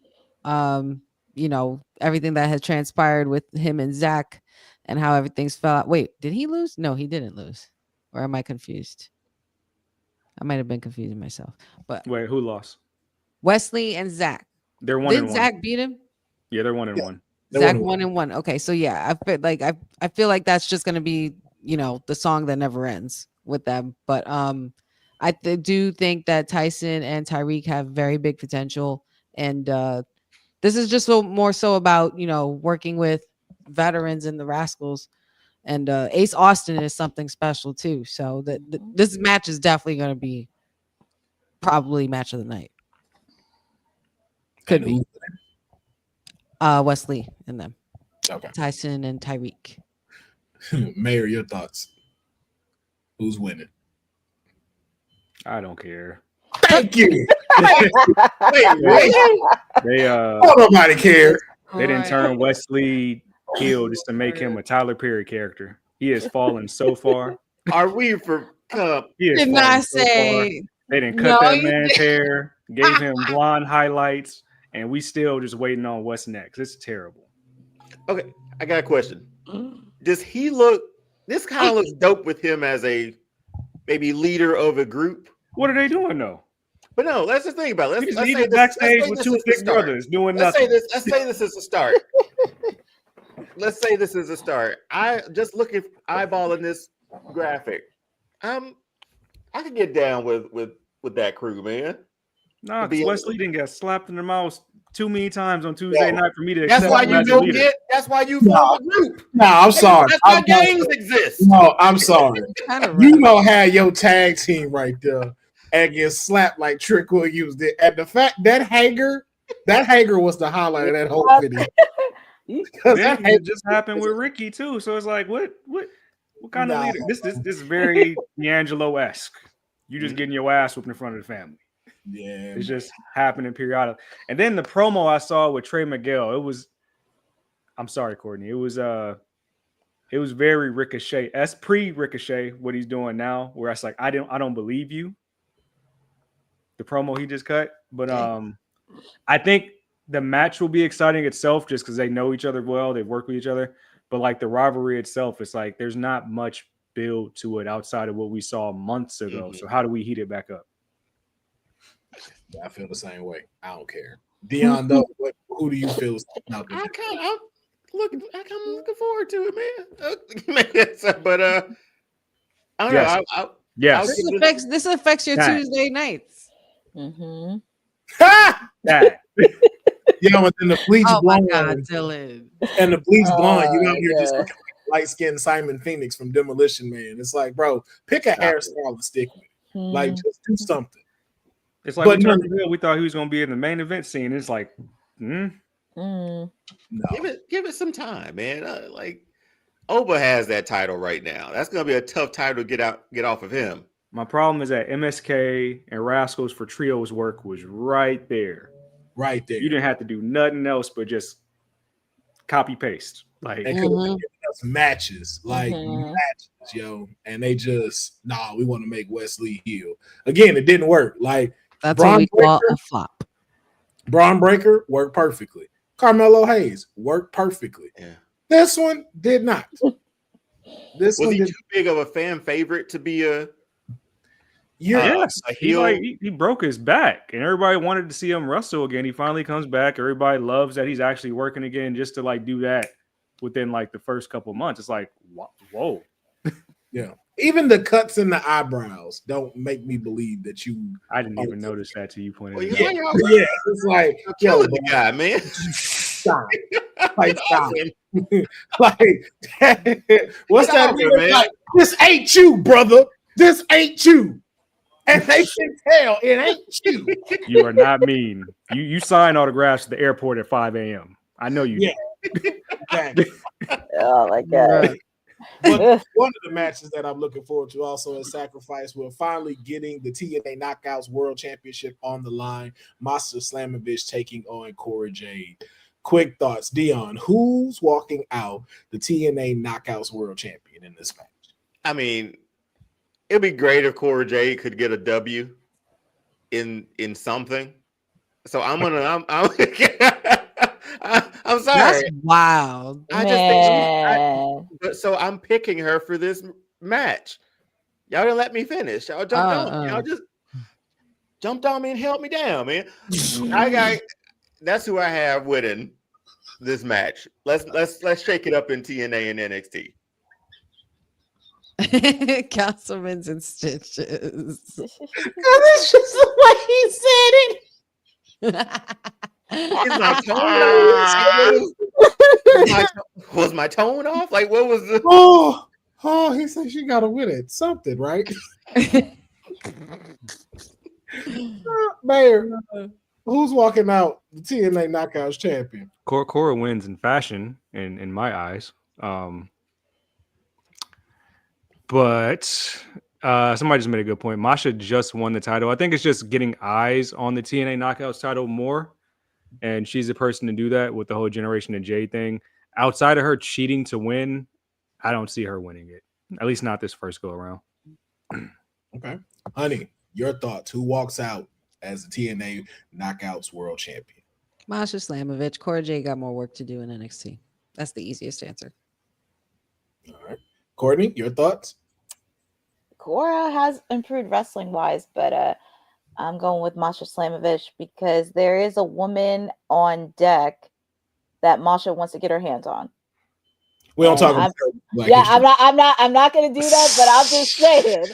everything that had transpired with him and Zach and how everything's fell out. Wait, did he lose? No, he didn't lose. Or am I confused? I might have been confusing myself. But Wait, who lost? Wesley and Zach. They're 1-1. Did Zach beat him? Yeah, they're 1-1. Zach 1-1. Okay, so yeah, I feel like that's just gonna be the song that never ends with them. But I do think that Tyson and Tyreek have very big potential, and this is just more so about working with veterans and the Rascals, and Ace Austin is something special too. So this match is definitely gonna be probably match of the night. Could be. Wesley and them. Okay. Tyson and Tyreek. Mayor, your thoughts? Who's winning? I don't care. Thank you. They Nobody cares. They didn't turn Wesley heel just to make him a Tyler Perry character. He has fallen so far. Are we for He has Did fallen not so far. say. They didn't No, cut that you man's hair, gave him blonde highlights, and we still just waiting on what's next. It's terrible. Okay, I got a question. Does he look? This kind of looks dope with him as a maybe leader of a group. What are they doing though? But no, let's just think about it. He's Let's say eating this, backstage let's say with this two is the big start. brothers doing Let's nothing. say this is a start. Let's say this is a start. I just looking eyeballing this graphic. I can get down with that crew, man. Nah, because Wesley didn't get slapped in the mouth too many times on Tuesday Yeah. night for me to That's accept why him you as a don't leader. get. That's why you form a group. No, I'm sorry. That's why gangs exist. No, I'm sorry. Kind of You know how your tag team right there and get slapped like Trick Williams did. And the fact that hanger was the highlight of that whole video. Because Then that hanger it just happened with Ricky too. So it's like, what kind of Nah. leader? This is very D'Angelo-esque. You just getting your ass whooped in front of the family. Yeah, It's just happening periodically. And then the promo I saw with Trey Miguel, I'm sorry, Courtney. It was very Ricochet. That's pre-Ricochet, what he's doing now, where it's like, I don't believe you. The promo he just cut. But I think the match will be exciting itself just because they know each other well, they work with each other. But like the rivalry itself, it's like there's not much build to it outside of what we saw months ago. Mm-hmm. So how do we heat it back up? I feel the same way. I don't care. Dion, though, who do you feel is out there? I'm looking forward to it, man. But I don't know. Yes. This affects your That. Tuesday nights. Mm-hmm. Ha! That. Yeah, but then the bleach Oh my blonde God, Dylan. and the bleach blonde, you out here yeah. just looking like light-skinned Simon Phoenix from Demolition Man. It's like, bro, pick a hairstyle and stick with it. Like, just do something. It's like But we, no- we thought he was going to be in the main event scene. It's like, No. give it some time, man. Like Oba has that title right now. That's gonna be a tough title to get off of him. my problem is that MSK and Rascals for Trios work was right there. Right there. You didn't have to do nothing else but just copy paste. Like, They could have given us matches, matches, yo. And they just, we want to make Wesley heel. Again, it didn't work. Like, That's Braun what we call Breaker- a flop. Braun Breaker worked perfectly. Carmelo Hayes worked perfectly. Yeah. This one did not. This Was one he did. too big of a fan favorite to be a? yes, a he heel? he broke his back, and everybody wanted to see him wrestle again. He finally comes back. Everybody loves that he's actually working again. Just to like do that within like the first couple months, it's like, whoa. Yeah. Even the cuts in the eyebrows don't make me believe that you. I didn't even notice that till you pointed Well, it yeah, out. Yeah, it's like, You're yo, killing the guy, man. stop. Like, stop. Like, what's Get that? off it, man. Like, this ain't you, brother. This ain't you. And they can tell it ain't you. You are not mean. You sign autographs at the airport at 5 a.m. I know you. Yeah. do. Exactly. Oh my god. But one of the matches that I'm looking forward to also is Sacrifice. We're finally getting the TNA Knockouts World Championship on the line. Master Slamovich taking on Cora Jade. Quick thoughts, Dion. Who's walking out the TNA Knockouts World Champion in this match? I mean, it'd be great if Cora Jade could get a W in something. So I'm I'm sorry. That's wild. I just think Man. but so I'm picking her for this match. Y'all didn't let me finish. Y'all jumped on me. Y'all just jumped on me and held me down, man. That's who I have winning this match. Let's shake it up in TNA and NXT. Councilman's and stitches. That's just the way he said it. Is my tone was my tone off? Like, what was the? Oh, he said she got to win it. Something, right? Mayor, who's walking out the TNA Knockouts champion? Cora wins in fashion, in my eyes. But somebody just made a good point. Masha just won the title. I think it's just getting eyes on the TNA Knockouts title more. And she's the person to do that with the whole Generation of J thing. Outside of her cheating to win, I don't see her winning it. At least not this first go around. Okay. Honey, your thoughts. Who walks out as the TNA Knockouts World Champion? Masha Slamovich. Cora J got more work to do in NXT. That's the easiest answer. All right. Courtney, your thoughts? Cora has improved wrestling wise, but I'm going with Masha Slamovich because there is a woman on deck that Masha wants to get her hands on. We don't talk about I'm not going to do that, but I'm just saying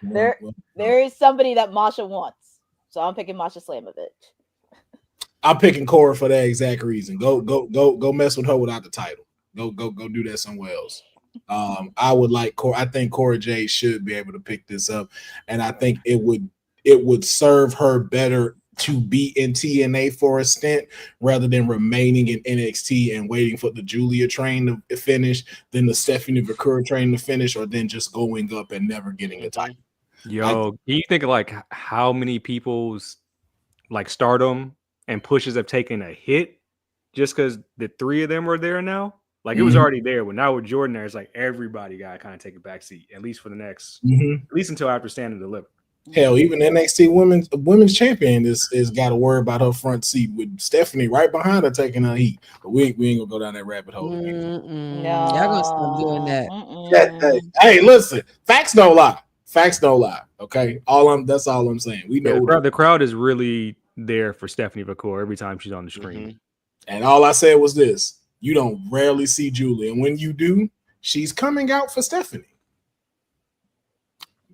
there is somebody that Masha wants. So I'm picking Masha Slamovich. I'm picking Cora for that exact reason. Go mess with her without the title. Go do that somewhere else. I would like Cora. I think Cora Jade should be able to pick this up, and I think it would serve her better to be in TNA for a stint rather than remaining in NXT and waiting for the Julia train to finish, then the Stephanie Vakura train to finish, or then just going up and never getting a title. Yo, can you think of like how many people's like stardom and pushes have taken a hit just because the three of them were there now? Like it was already there, but now with Jordan there, it's like everybody got to kind of take a back seat, at least for the next, at least until after Stand and Deliver. Hell, even NXT women's champion is got to worry about her front seat with Stephanie right behind her taking her heat. But we ain't gonna go down that rabbit hole. No. Y'all gonna stop doing that. Hey, listen, facts don't lie. Facts don't lie. Okay, that's all I'm saying. We know the crowd is really there for Stephanie Vakura every time she's on the screen. And all I said was this: you don't rarely see Julie, and when you do, she's coming out for Stephanie.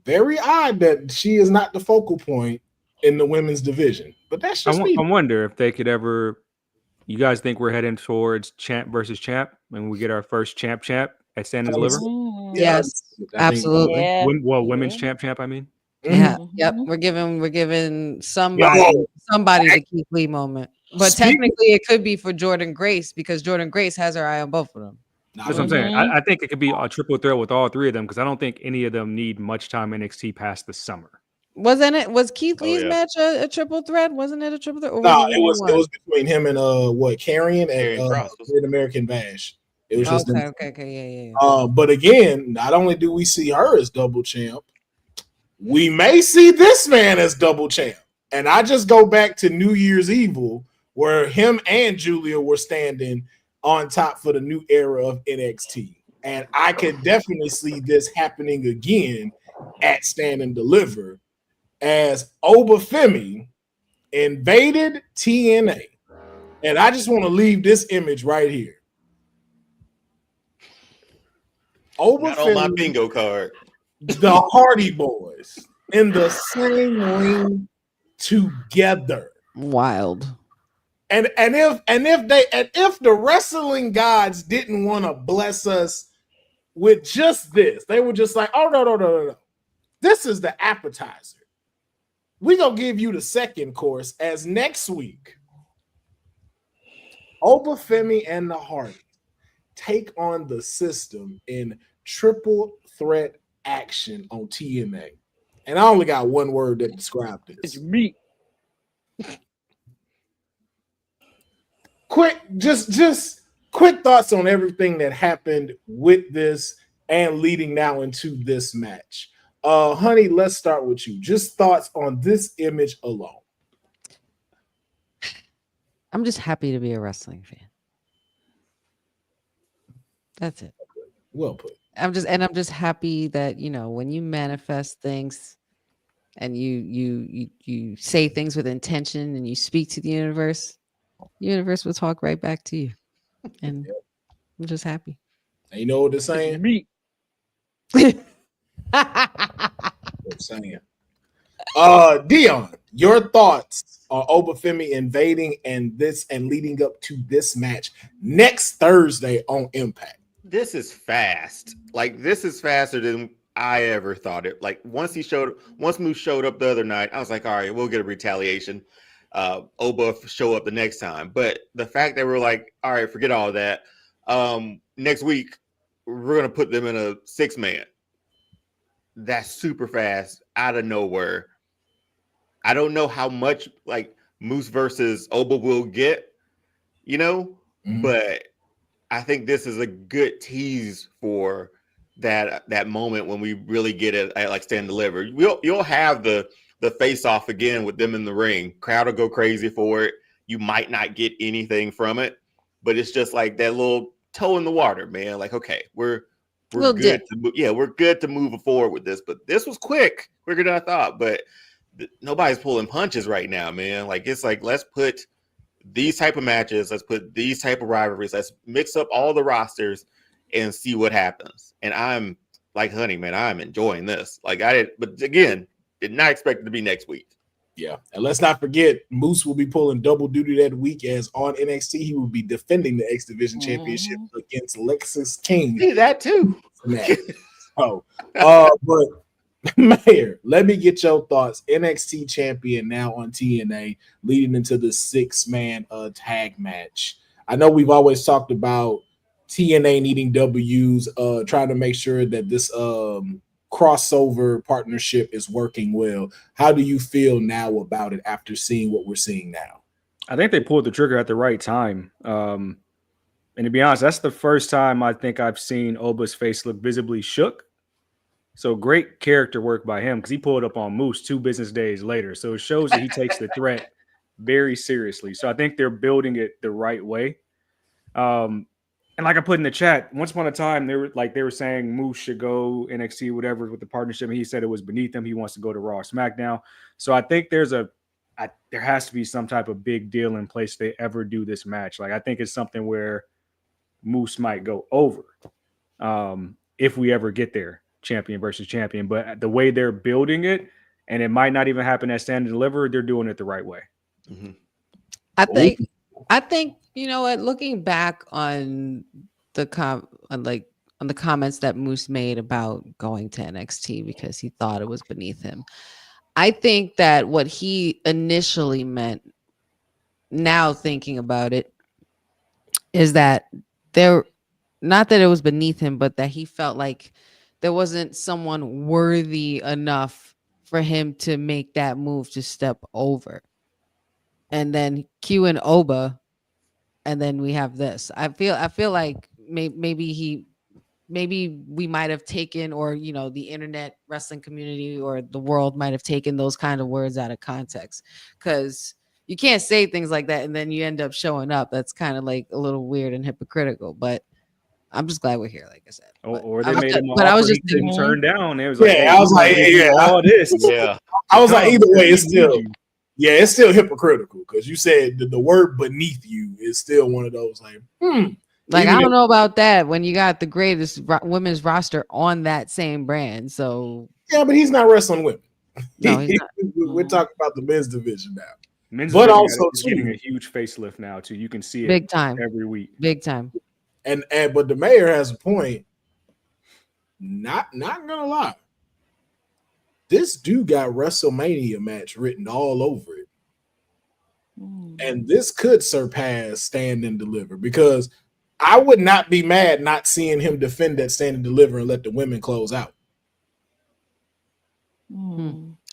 Very odd that she is not the focal point in the women's division, but that's just me. I wonder if they could ever. You guys think we're heading towards champ versus champ, and we get our first champ at Stand and Deliver? Yes, absolutely. Yeah. Women's champ. I mean, yeah, yep. We're giving somebody the Keith Lee moment, but technically it could be for Jordan Grace because Jordan Grace has her eye on both of them. That's what I'm saying. I think it could be a triple threat with all three of them because I don't think any of them need much time NXT past the summer. Was Keith Lee's match a triple threat? Wasn't it a triple threat? No, it was between him and Karrion and Great American Bash. It was just okay, yeah. But again, not only do we see her as double champ, we may see this man as double champ. And I just go back to New Year's Evil where him and Julia were standing on top for the new era of NXT. And I can definitely see this happening again at Stand and Deliver as Obafemi invaded TNA. And I just want to leave this image right here. Not on my bingo card. The Hardy Boys in the same ring together. Wild. And if the wrestling gods didn't want to bless us with just this, they were just like, oh no. This is the appetizer. We're gonna give you the second course as next week. Obafemi and the Hardys take on the system in triple threat action on TNA. And I only got one word that describes It's this. meat. Just quick thoughts on everything that happened with this and leading now into this match. Honey, let's start with you. Just thoughts on this image alone. I'm just happy to be a wrestling fan. That's it. Well put. I'm just happy that, you know, when you manifest things and you say things with intention and you speak to the universe will talk right back to you. And I'm just happy. And you know what they're saying? It's meat. They're saying. Dion, your thoughts on Obafemi invading and leading up to this match next Thursday on Impact. This is fast. Like, this is faster than I ever thought it. Like, once Moose showed up the other night, I was like, all right, we'll get a retaliation. Oba show up the next time. But the fact that we're like, all right, forget all that. Next week, we're gonna put them in a 6-man. That's super fast out of nowhere. I don't know how much like Moose versus Oba will get, you know, but I think this is a good tease for that moment when we really get it at like Stand Deliver. You'll have the face off again with them in the ring. Crowd will go crazy for it. You might not get anything from it, but it's just like that little toe in the water, man. Like, okay, we're good we're good to move forward with this. But this was quicker than I thought. But nobody's pulling punches right now, man. Like, it's like, let's put these type of matches, let's put these type of rivalries, let's mix up all the rosters and see what happens. And I'm like, honey, man, I'm enjoying this. Like, but again, did not expect it to be next week. Yeah, and let's not forget, Moose will be pulling double duty that week as on NXT. He will be defending the X Division Championship against Lexus King. See that too. But Mayor, let me get your thoughts. NXT champion now on TNA, leading into the 6-man tag match. I know we've always talked about TNA needing W's, trying to make sure that this crossover partnership is working well. How do you feel now about it after seeing what we're seeing now? I think they pulled the trigger at the right time. And to be honest, that's the first time I think I've seen Oba's face look visibly shook. So great character work by him because he pulled up on Moose 2 business days later. So it shows that he takes the threat very seriously. So I think they're building it the right way. And like I put in the chat, once upon a time, they were saying Moose should go NXT, whatever, with the partnership. And he said it was beneath him. He wants to go to Raw or SmackDown. So I think there has to be some type of big deal in place if they ever do this match. Like, I think it's something where Moose might go over if we ever get there. Champion versus champion, but the way they're building it, and it might not even happen at Stand and Deliver, they're doing it the right way. Mm-hmm. I think you know what, looking back on the comments that Moose made about going to NXT because he thought it was beneath him, I think that what he initially meant, now thinking about it, is that not that it was beneath him, but that he felt like there wasn't someone worthy enough for him to make that move to step over. And then Q and Oba, and then we have this. I feel like maybe we might have taken, or you know, the internet wrestling community or the world might have taken those kind of words out of context, because you can't say things like that and then you end up showing up. That's kind of like a little weird and hypocritical, but I'm just glad we're here, like I said. Or they made him an but I offer was just he didn't turn down. It was Yeah, like, hey, I was like, all this. Yeah. I was like, either way, it's still hypocritical because you said the word beneath you is still one of those like, Like, I don't know about that when you got the greatest women's roster on that same brand. So yeah, but he's not wrestling women. No, he's not. We're talking about the men's division now. Men's but division also is getting a huge facelift now too. You can see it big time every week. Big time. And but the mayor has a point. Not gonna lie. This dude got WrestleMania match written all over it. And this could surpass Stand and Deliver because I would not be mad not seeing him defend that stand and deliver and let the women close out.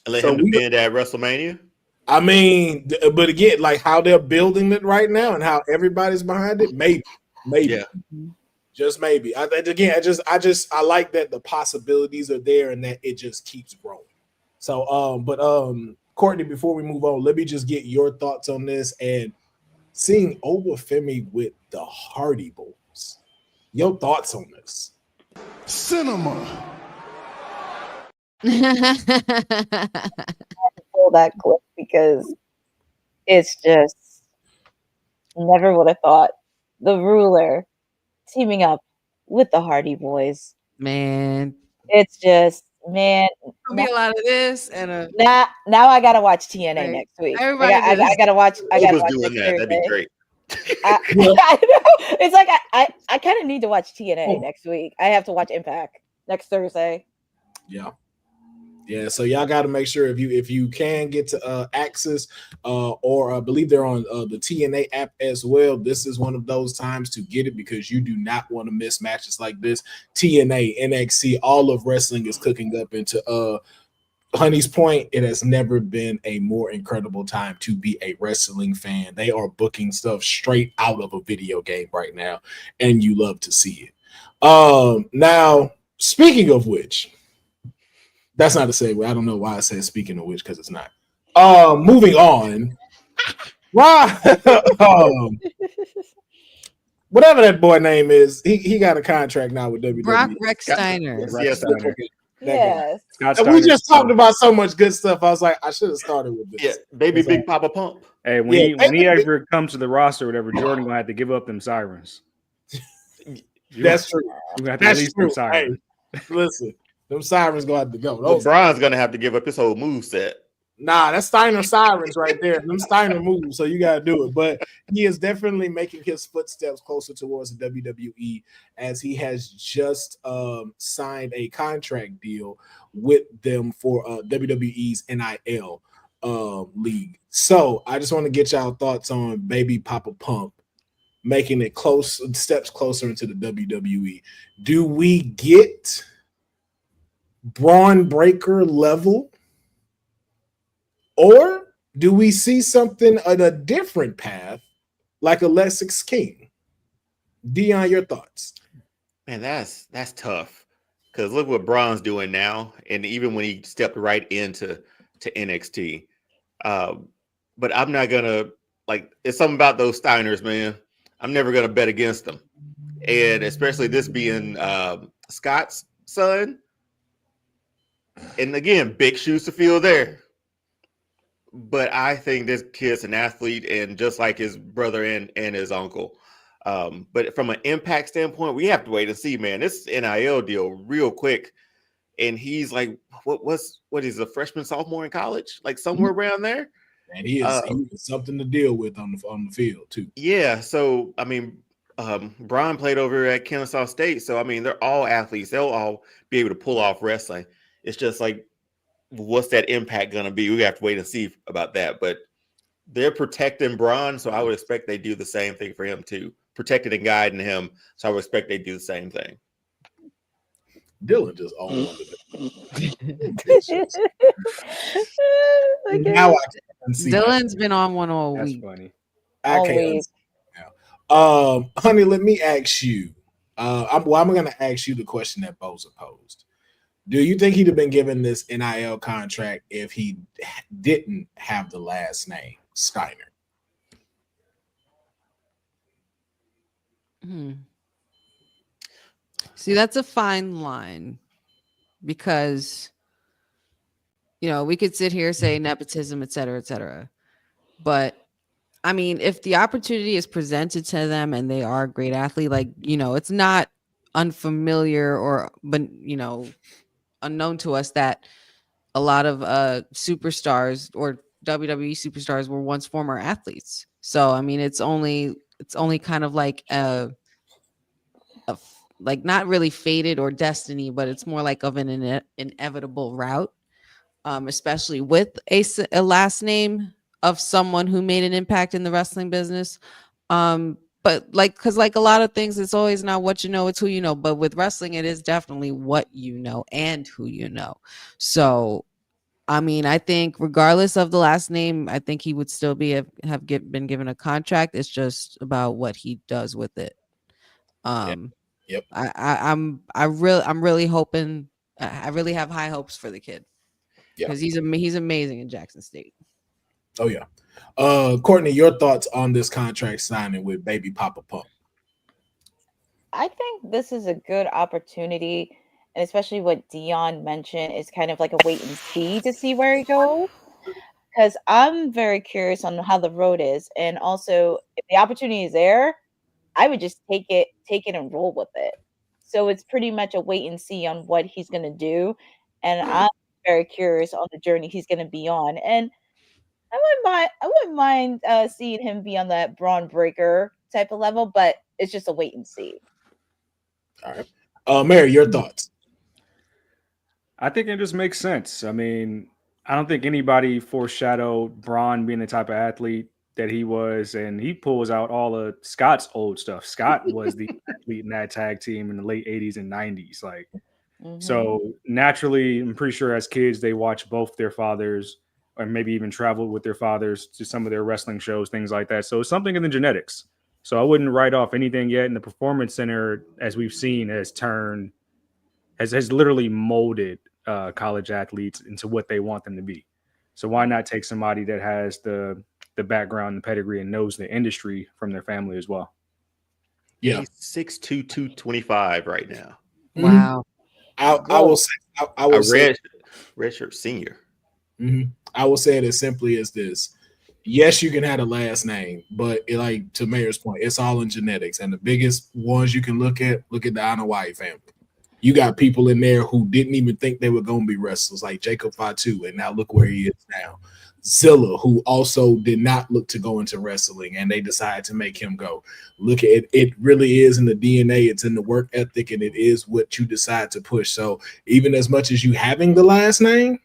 Let So him defend at WrestleMania. I mean, but again, like how they're building it right now and how everybody's behind it, maybe, Yeah. just maybe. I like that the possibilities are there and that it just keeps growing. So, Courtney, before we move on, let me just get your thoughts on this and seeing Obafemi with the Hardy Boys. Your thoughts on this? Cinema. Pull that clip because it's just never would have thought the ruler teaming up with the Hardy Boys. Man, It's just man. there'll be a lot of this and Now I gotta watch TNA Right. next week. Everybody I does. gotta watch. I gotta Oba's watch doing next that. That'd be Thursday. great. I know. It's like I kind of need to watch TNA next week. I have to watch Impact next Thursday. Yeah, so y'all got to make sure if you can get to Access or I believe they're on the TNA app as well. This is one of those times to get it because you do not want to miss matches like this. TNA, NXT, all of wrestling is cooking up into Honey's point. It has never been a more incredible time to be a wrestling fan. They are booking stuff straight out of a video game right now, and you love to see it. Now, speaking of which. That's not a segue. I don't know why I said speaking of which, because it's not. Moving on. Why? Whatever that boy name is, he got a contract now with WWE. Brock Rex Steiner. Yes, Steiner. Yes. And we just talked about so much good stuff. I was like, I should have started with this. Yeah, baby, Big Papa Pump. Hey, when he ever comes to the roster or whatever, Jordan gonna have to give up them sirens. That's true. You have to release them sirens. Hey, listen, them sirens gonna have to go. Well, Brian's gonna have to give up his whole move set. Nah, that's Steiner sirens right there. Them Steiner moves, so you gotta do it. But he is definitely making his footsteps closer towards the WWE as he has just signed a contract deal with them for WWE's NIL league. So I just want to get y'all thoughts on Baby Papa Pump making it steps closer into the WWE. Do we get Braun Breaker level? Or do we see something on a different path like Alexis King? Dion, your thoughts? Man, that's tough. Because look what Braun's doing now. And even when he stepped right into NXT. But I'm not gonna it's something about those Steiners, man. I'm never gonna bet against them. And especially this being Scott's son. And again, big shoes to fill there. But I think this kid's an athlete, and just like his brother and his uncle. But from an impact standpoint, we have to wait and see, man. This NIL deal real quick, and he's like, what is a freshman, sophomore in college, like somewhere around there. And he is something to deal with on the field too. Yeah. So I mean, Brian played over at Kennesaw State, so I mean, they're all athletes. They'll all be able to pull off wrestling. It's just like, what's that impact going to be? We have to wait and see about that. But they're protecting Braun, so I would expect they do the same thing for him too. Protecting and guiding him, so I would expect they do the same thing. Dylan just all under Okay. Now I can see Dylan's been on one all That's week. funny. I can't. Honey, let me ask you. I'm going to ask you the question that Boza posed. Do you think he'd have been given this NIL contract if he didn't have the last name Steiner? See, that's a fine line because, we could sit here, say nepotism, et cetera, but I mean, if the opportunity is presented to them and they are a great athlete, it's not unfamiliar but unknown to us that a lot of superstars or WWE superstars were once former athletes. So I mean, it's only kind of like not really fated or destiny, but it's more like of an inevitable route, especially with a last name of someone who made an impact in the wrestling business. but because like a lot of things, it's always not what you know, it's who you know. But with wrestling, it is definitely what you know and who you know. So, I mean, I think regardless of the last name, I think he would still been given a contract. It's just about what he does with it. Yep. I'm really hoping. I really have high hopes for the kid because he's amazing in Jackson State. Oh yeah. Courtney, your thoughts on this contract signing with Baby Papa Pump? I think this is a good opportunity, and especially what Dion mentioned is kind of like a wait and see to see where he goes. Because I'm very curious on how the road is, and also if the opportunity is there, I would just take it and roll with it. So it's pretty much a wait and see on what he's gonna do, and I'm very curious on the journey he's gonna be on. And I wouldn't mind seeing him be on that Braun Breaker type of level, but it's just a wait and see. All right. Mary, your thoughts? I think it just makes sense. I mean, I don't think anybody foreshadowed Braun being the type of athlete that he was, and he pulls out all of Scott's old stuff. Scott was the athlete in that tag team in the late 80s and 90s. Like, so naturally, I'm pretty sure as kids, they watch both their fathers or maybe even traveled with their fathers to some of their wrestling shows, things like that. So it's something in the genetics. So I wouldn't write off anything yet. And the Performance Center, as we've seen, has literally molded college athletes into what they want them to be. So why not take somebody that has the background and pedigree and knows the industry from their family as well? Yeah. He's 6'2", 225 right now. Wow. I will say I will say redshirt senior. I will say it as simply as this. Yes, you can have a last name, but like to Mayor's point, it's all in genetics. And the biggest ones you can look at the Anawai family. You got people in there who didn't even think they were going to be wrestlers, like Jacob Fatu, and now look where he is now. Zilla, who also did not look to go into wrestling, and they decided to make him go. Look at it; it really is in the DNA. It's in the work ethic, and it is what you decide to push. So, even as much as you having the last name,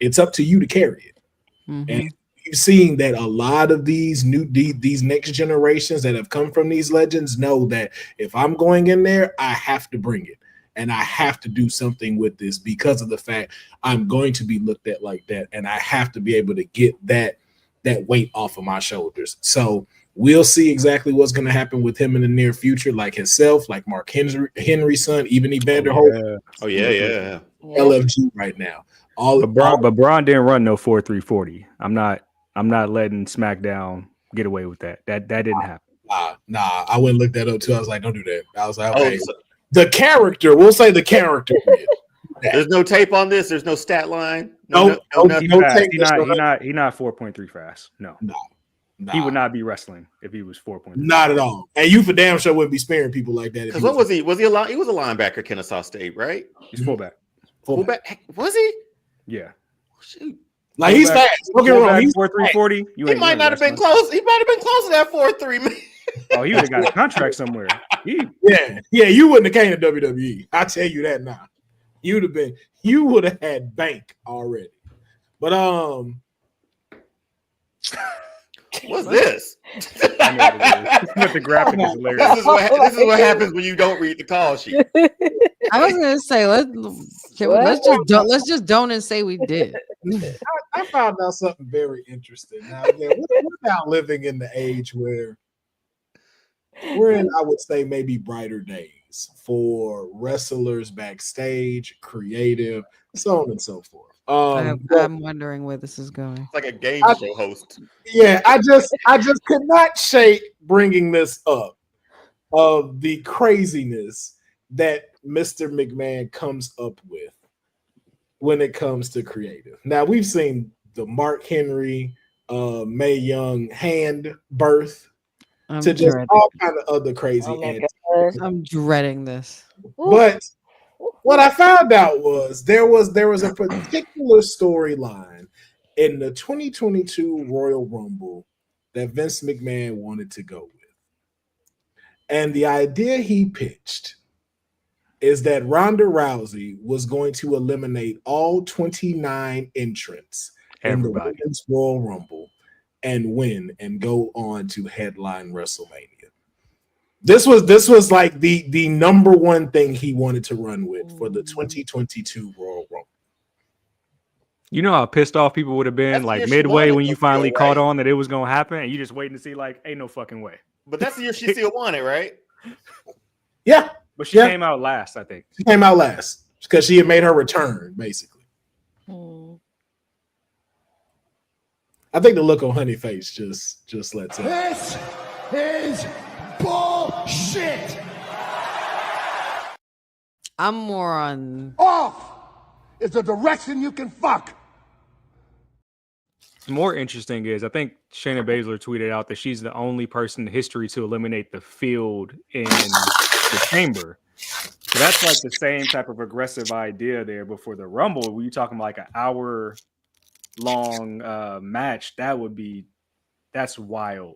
it's up to you to carry it. And you've seen that a lot of these next generations that have come from these legends know that if I'm going in there, I have to bring it. And I have to do something with this because of the fact I'm going to be looked at like that. And I have to be able to get that weight off of my shoulders. So we'll see exactly what's going to happen with him in the near future, like himself, like Mark Henry's son, even Evander Holt. Oh, yeah. LFG right now. But Braun didn't run no 4.340. I'm not letting SmackDown get away with that. That didn't happen. Nah, I wouldn't look that up too. I was like, don't do that. I was like, okay. The character, we'll say the character. There's no tape on this. There's no stat line. No tape. He's not 4.3 fast. No. Nah. He would not be wrestling if he was 4.3. Not at all. And you for damn sure wouldn't be sparing people like that. Because what was he? Was he a linebacker, Kennesaw State, right? He's fullback. Fullback? Was he? Yeah. Shoot. Like he's fast. Don't get wrong. He's 4.340. He might not have been close. He might have been close to that 4.3. Oh, he would have got a contract somewhere. Yeah, you wouldn't have came to WWE. I tell you that now. You would have had bank already. But what's this? With the graphic is hilarious. This is what happens when you don't read the call sheet. I was gonna say let's just don't and say we did. I found out something very interesting. Now, again, we're now living in the age where we're in, I would say, maybe brighter days for wrestlers backstage, creative, so on and so forth. I'm wondering where this is going. It's like a game show host. Yeah, I just could not shake bringing this up of the craziness that Mr. McMahon comes up with when it comes to creative. Now we've seen the Mark Henry, Mae Young hand birth to just all kind of other crazy antics. I'm dreading this. But what I found out was there was a particular storyline in the 2022 Royal Rumble that Vince McMahon wanted to go with. And the idea he pitched is that Ronda Rousey was going to eliminate all 29 entrants in the Women's Royal Rumble and win and go on to headline WrestleMania. This was like the number one thing he wanted to run with for the 2022 Royal Rumble. You know how pissed off people would have been That's the like year she midway won it, when you though, finally still, caught right? on that it was gonna happen, and you just waiting to see like, ain't no fucking way. But that's the year she still won it, right? Yeah, But she Yeah. came out last, I think. she came out last because she had made her return, basically. I think the look on Honey face just lets out. This is bullshit. I'm more on. Off is the direction you can fuck. More interesting is I think Shayna Baszler tweeted out that she's the only person in history to eliminate the field in the chamber. So that's like the same type of aggressive idea there. But for the Rumble, when you're talking like an hour long match, that's wild.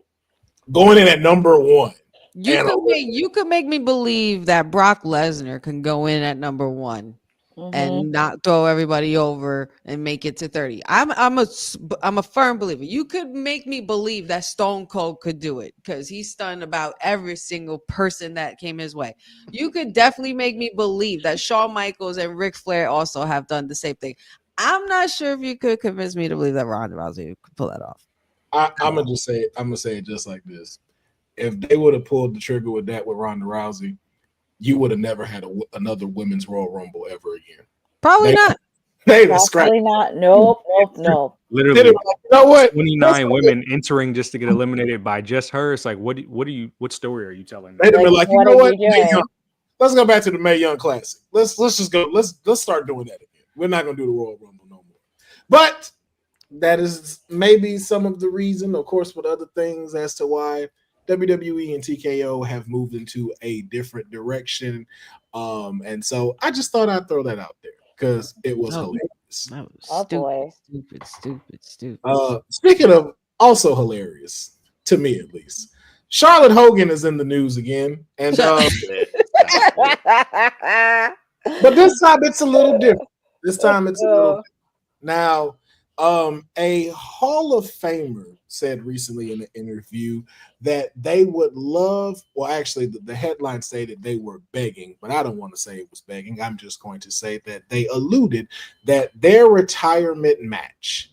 Going in at number one. You could make me believe that Brock Lesnar can go in at number one and not throw everybody over and make it to 30. I'm a firm believer. You could make me believe that Stone Cold could do it because he's stunned about every single person that came his way. You could definitely make me believe that Shawn Michaels and Ric Flair also have done the same thing. I'm not sure if you could convince me to believe that Ronda Rousey could pull that off. I'm gonna say it just like this. If they would have pulled the trigger with that with Ronda Rousey, you would have never had another women's Royal Rumble ever again. Probably not. They'd have scrapped. Probably not. Nope. They'd Literally, have been like, you know what? 29 women entering just to get eliminated by just her. It's like, what story are you telling me? They'd have been like, you what know are what? you Mae doing? Young. Let's go back to the Mae Young Classic. Let's just go. Let's start doing that again. We're not gonna do the Royal Rumble no more. But that is maybe some of the reason, of course, with other things as to why WWE and TKO have moved into a different direction. And so I just thought I'd throw that out there because it was hilarious. That was Oh, boy. stupid. Speaking of also hilarious, to me at least, Charlotte Hogan is in the news again. And but this time it's a little different. This time it's a little different. Now, a Hall of Famer said recently in an interview that they would love, well, actually, the headline stated they were begging, but I don't want to say it was begging. I'm just going to say that they alluded that their retirement match,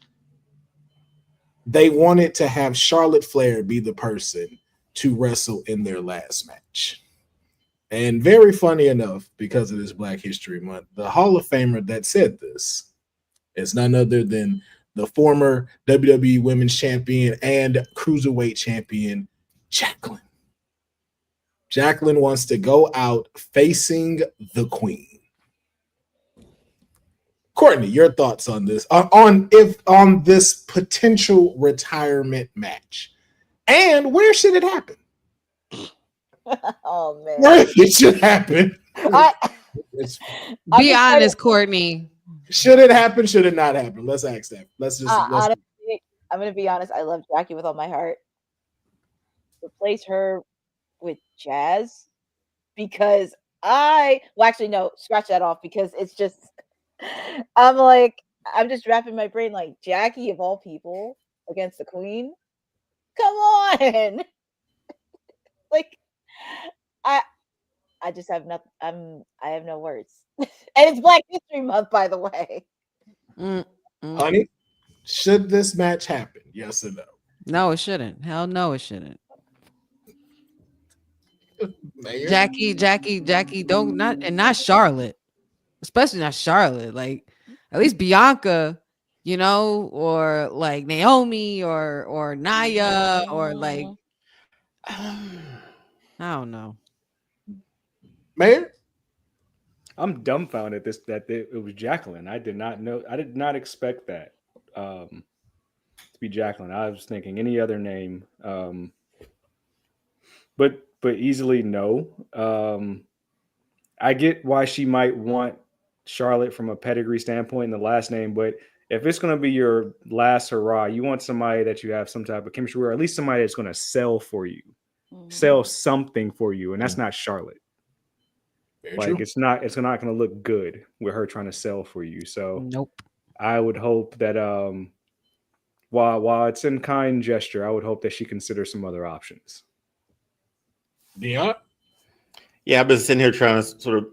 they wanted to have Charlotte Flair be the person to wrestle in their last match. And very funny enough, because of this Black History Month, the Hall of Famer that said this is none other than the former WWE Women's Champion and Cruiserweight Champion, Jacqueline. Jacqueline wants to go out facing the Queen. Courtney, your thoughts on this? On this potential retirement match, and where should it happen? Oh man, Where it should happen? Be honest, Courtney. Should it happen? Should it not happen? Let's ask that. Let's honestly, I'm gonna be honest. I love Jackie with all my heart. Replace her with Jazz because actually no, scratch that off because it's just I'm just wrapping my brain like Jackie of all people against the Queen. Come on, like I just have nothing. I have no words, and it's Black History Month, by the way. Honey, should this match happen? Yes or no? No, it shouldn't. Hell no, it shouldn't. Mayor? Jackie, not Charlotte, especially not Charlotte. Like at least Bianca, or like Naomi or Naya or like I don't know. Mayor? I'm dumbfounded that it was Jacqueline. I did not know. I did not expect that to be Jacqueline. I was thinking any other name, but easily no. I get why she might want Charlotte from a pedigree standpoint in the last name, but if it's going to be your last hurrah, you want somebody that you have some type of chemistry, or at least somebody that's going to sell for you, sell something for you, and that's not Charlotte. Very like true. it's not going to look good with her trying to sell for you. So Nope. I would hope that while it's in kind gesture, I would hope that she considers some other options. Yeah. Yeah, I've been sitting here trying to sort of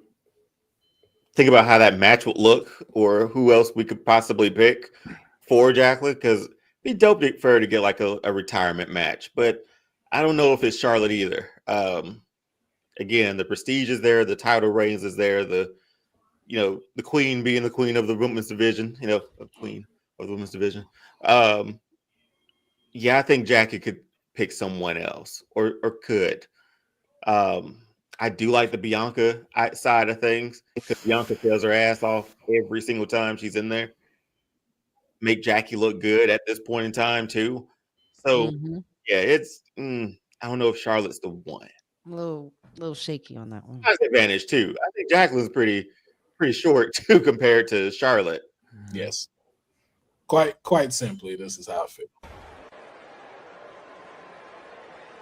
think about how that match would look or who else we could possibly pick for Jacqueline, because it'd be dope for her to get like a retirement match. But I don't know if it's Charlotte either. Again, the prestige is there, the title reigns is there, the queen being the queen of the women's division, queen of the women's division. Yeah, I think Jackie could pick someone else or could. I do like the Bianca side of things because Bianca tells her ass off every single time she's in there. Make Jackie look good at this point in time too. So yeah, it's I don't know if Charlotte's the one. A little shaky on that one. That's an advantage too. I think Jacqueline's pretty short too compared to Charlotte. Yes. Quite simply, this is how I feel.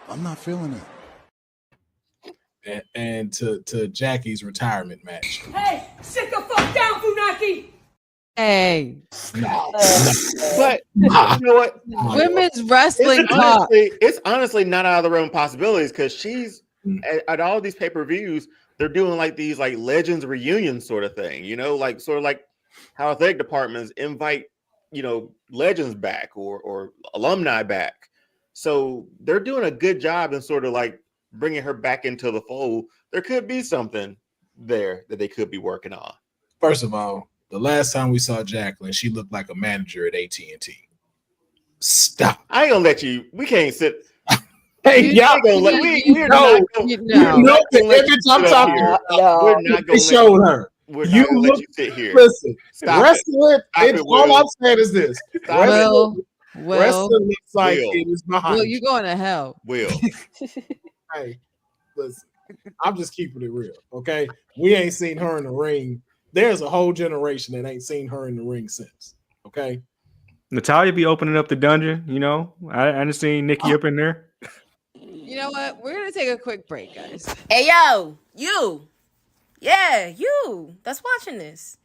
I'm not feeling it. And to Jackie's retirement match. Hey, sit the fuck down, Funaki! Hey, No. But you know what? women's wrestling talk. It's honestly not out of the realm of possibilities because she's at all these pay-per-views, they're doing like these like legends reunion sort of thing, like sort of like how athletic departments invite, legends back or alumni back. So they're doing a good job in sort of like bringing her back into the fold. There could be something there that they could be working on. First of all, the last time we saw Jacqueline, she looked like a manager at AT&T. Stop. I ain't gonna let you. We can't sit. Hey, y'all gonna let we're not gonna every time I'm talking, we're not gonna showed her. You let you sit here. Listen, Stop wrestling. it, All I'm saying is this: Well, wrestling looks like it is behind. Well, you going to hell. Will. Hey, listen, I'm just keeping it real, okay? We ain't seen her in the ring. There's a whole generation that ain't seen her in the ring since, okay? Natalia be opening up the dungeon, I didn't see Nikki up in there. You know what? We're going to take a quick break, guys. Hey, yo, you. Yeah, you that's watching this.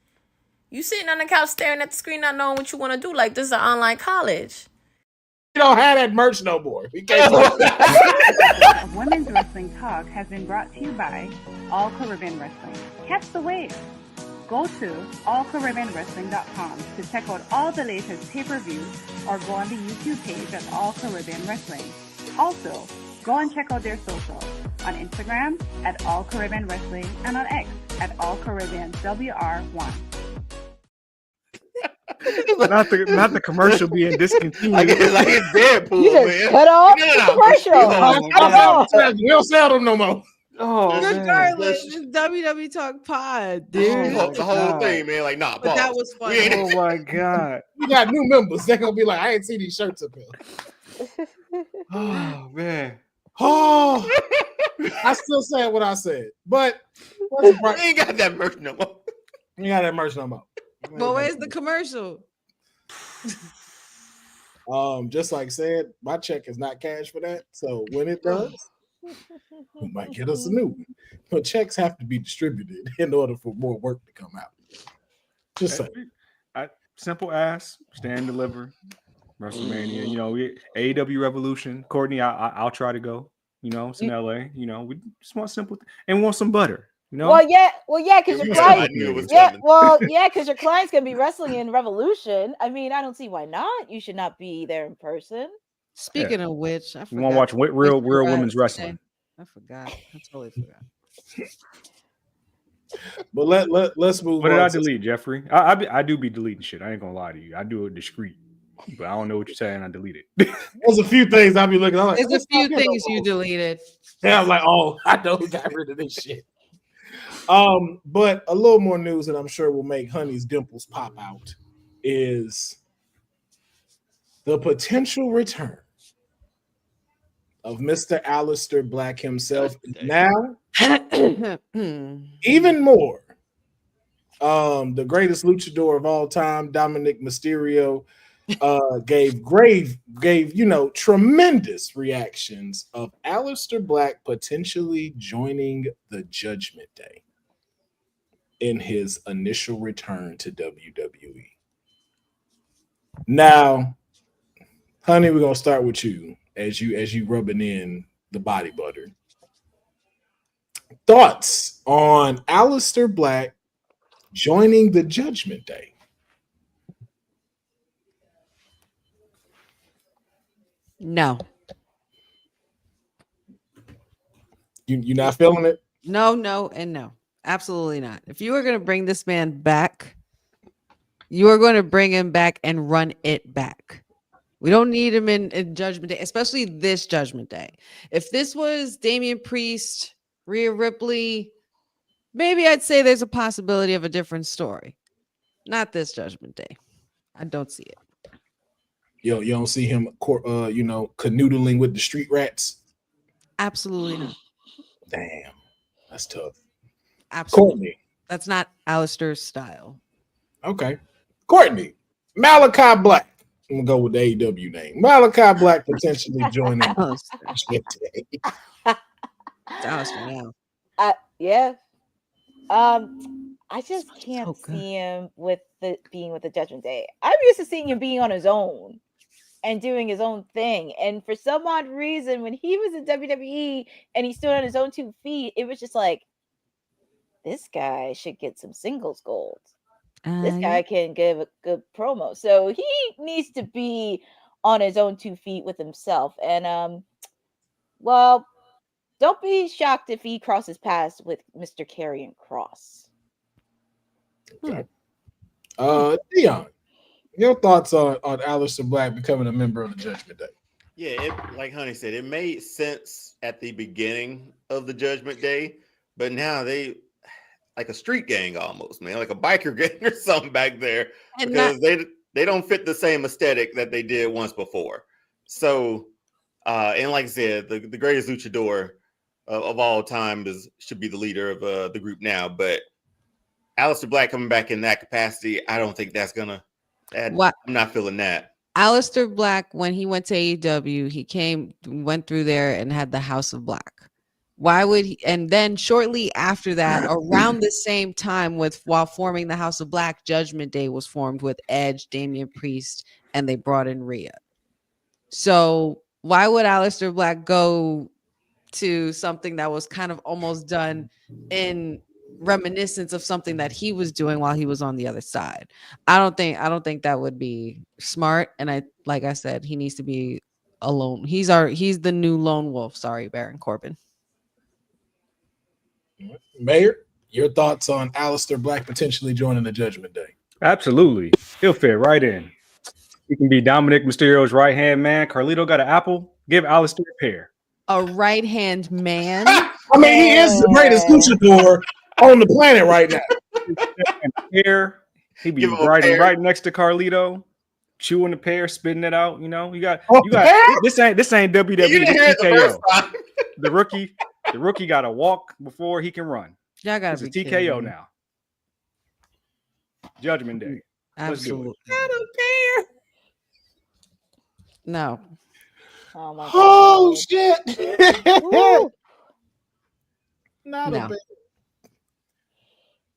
You sitting on the couch staring at the screen not knowing what you want to do like this is an online college. You don't have that merch no more. We can't Women's Wrestling Talk has been brought to you by All Caribbean Wrestling. Catch the wave. Go to allcaribbeanwrestling.com to check out all the latest pay-per-views or go on the YouTube page at All Caribbean Wrestling. Also, go and check out their socials on Instagram at All Caribbean Wrestling and on X at All Caribbean WR1. not the commercial being discontinued. Like it's Deadpool, You just cut off the commercial. We don't sell them no more. Oh, regardless, it's WW Talk Pod, dude. The whole thing, man. Like, nah, But that was fun. Oh my god. We got new members. They're gonna be like, I ain't see these shirts up here. Oh man. Oh, I still said what I said, but we ain't got that merch no more. We got that merch no more. But where's the commercial? Just like said, my check is not cash for that. So when it does, we might get us a new one. But checks have to be distributed in order for more work to come out. Just saying. Simple ass, stand, deliver. WrestleMania, we AEW Revolution. Courtney, I'll try to go. It's in LA. We just want simple and want some butter. Well, yeah, because your clients, because your clients can be wrestling in Revolution. I mean, I don't see why not. You should not be there in person. Speaking of which, I forgot. You want to watch real women's wrestling? I forgot. I totally forgot. But let's move. What did I delete, Jeffrey? I do be deleting shit. I ain't gonna lie to you. I do it discreet, but I don't know what you're saying. I delete it. There's a few things I'll be looking. I'm like, there's a few things you deleted. Yeah, I'm like, oh, I know who got rid of this shit. But a little more news that I'm sure will make Honey's dimples pop out is the potential return of Mr. Aleister Black himself. Now, even more, the greatest luchador of all time, Dominic Mysterio, gave tremendous reactions of Aleister Black potentially joining the Judgment Day in his initial return to WWE. Now, Honey, we're gonna start with you as you rubbing in the body butter. Thoughts on Aleister Black joining the Judgment Day? No. You not feeling it? No, and no. Absolutely not. If you are going to bring this man back, you are going to bring him back and run it back. We don't need him in Judgment Day, especially this Judgment Day. If this was Damian Priest, Rhea Ripley, maybe I'd say there's a possibility of a different story. Not this Judgment Day. I don't see it. You don't see him, canoodling with the street rats? Absolutely not. Damn, that's tough. Absolutely. Courtney. That's not Aleister's style. Okay. Courtney. Malachi Black. I'm going to go with the AEW name. Malachi Black potentially joining Judgment Day. Aleister now. Yeah. I just can't see him being with the Judgment Day. I'm used to seeing him being on his own and doing his own thing. And for some odd reason, when he was in WWE and he stood on his own 2 feet, it was just like, this guy should get some singles gold. This guy can give a good promo. So he needs to be on his own 2 feet with himself. And well, don't be shocked if he crosses paths with Mr. Karrion Kross. Okay. Dion, your thoughts on Aleister Black becoming a member of the Judgment Day? Yeah, like Honey said, it made sense at the beginning of the Judgment Day, but now they like a street gang almost, man, like a biker gang or something back there, because they don't fit the same aesthetic that they did once before. So, and like I said, the greatest luchador of all time should be the leader of the group now, but Aleister Black coming back in that capacity, I don't think that's gonna. I'm not feeling that. Aleister Black, when he went to AEW, he went through there and had the House of Black. Why would he? And then shortly after that, around the same time, while forming the House of Black, Judgment Day was formed with Edge, Damian Priest, and they brought in Rhea. So why would Aleister Black go to something that was kind of almost done in reminiscence of something that he was doing while he was on the other side? I don't think that would be smart. And like I said, he needs to be alone. He's the new lone wolf. Sorry, Baron Corbin. Mayor, your thoughts on Aleister Black potentially joining the Judgment Day? Absolutely. He'll fit right in. He can be Dominic Mysterio's right-hand man. Carlito got an apple. Give Aleister a pear. A right-hand man? I mean, he is the greatest luchador on the planet right now. He'd be right next to Carlito, chewing the pear, spitting it out. You know, you got this ain't WWE TKO. The rookie got to walk before he can run. Y'all got to be TKO now. Judgment Day. Absolutely. I don't care. No. Oh my god. Oh shit. Not a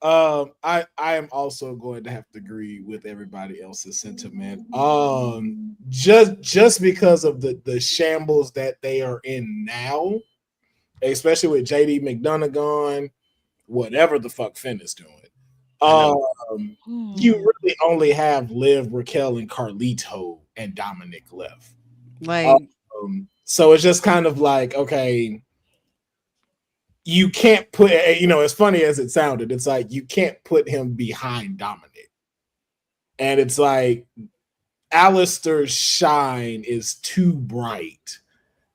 bad. I am also going to have to agree with everybody else's sentiment. Just because of the shambles that they are in now, especially with JD McDonough gone, whatever the fuck Finn is doing. You really only have Liv, Raquel, and Carlito and Dominic left. So it's just kind of like, okay, you can't put, as funny as it sounded, it's like you can't put him behind Dominic. And it's like Aleister's shine is too bright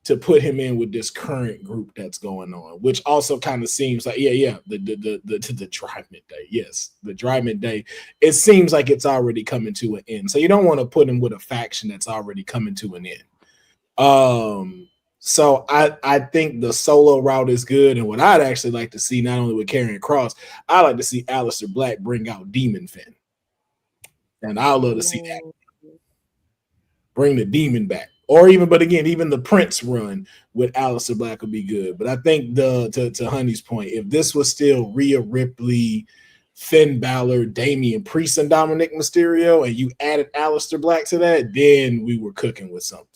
to put him in with this current group that's going on, which also kind of seems like, the Judgment Day. Yes, the Judgment Day. It seems like it's already coming to an end. So you don't want to put him with a faction that's already coming to an end. So I think the solo route is good. And what I'd actually like to see, not only with Karrion Kross, I like to see Aleister Black bring out Demon Finn. And I'd love to see that. Bring the demon back. Or even the Prince run with Aleister Black would be good. But I think to Honey's point, if this was still Rhea Ripley, Finn Balor, Damian Priest, and Dominic Mysterio, and you added Aleister Black to that, then we were cooking with something.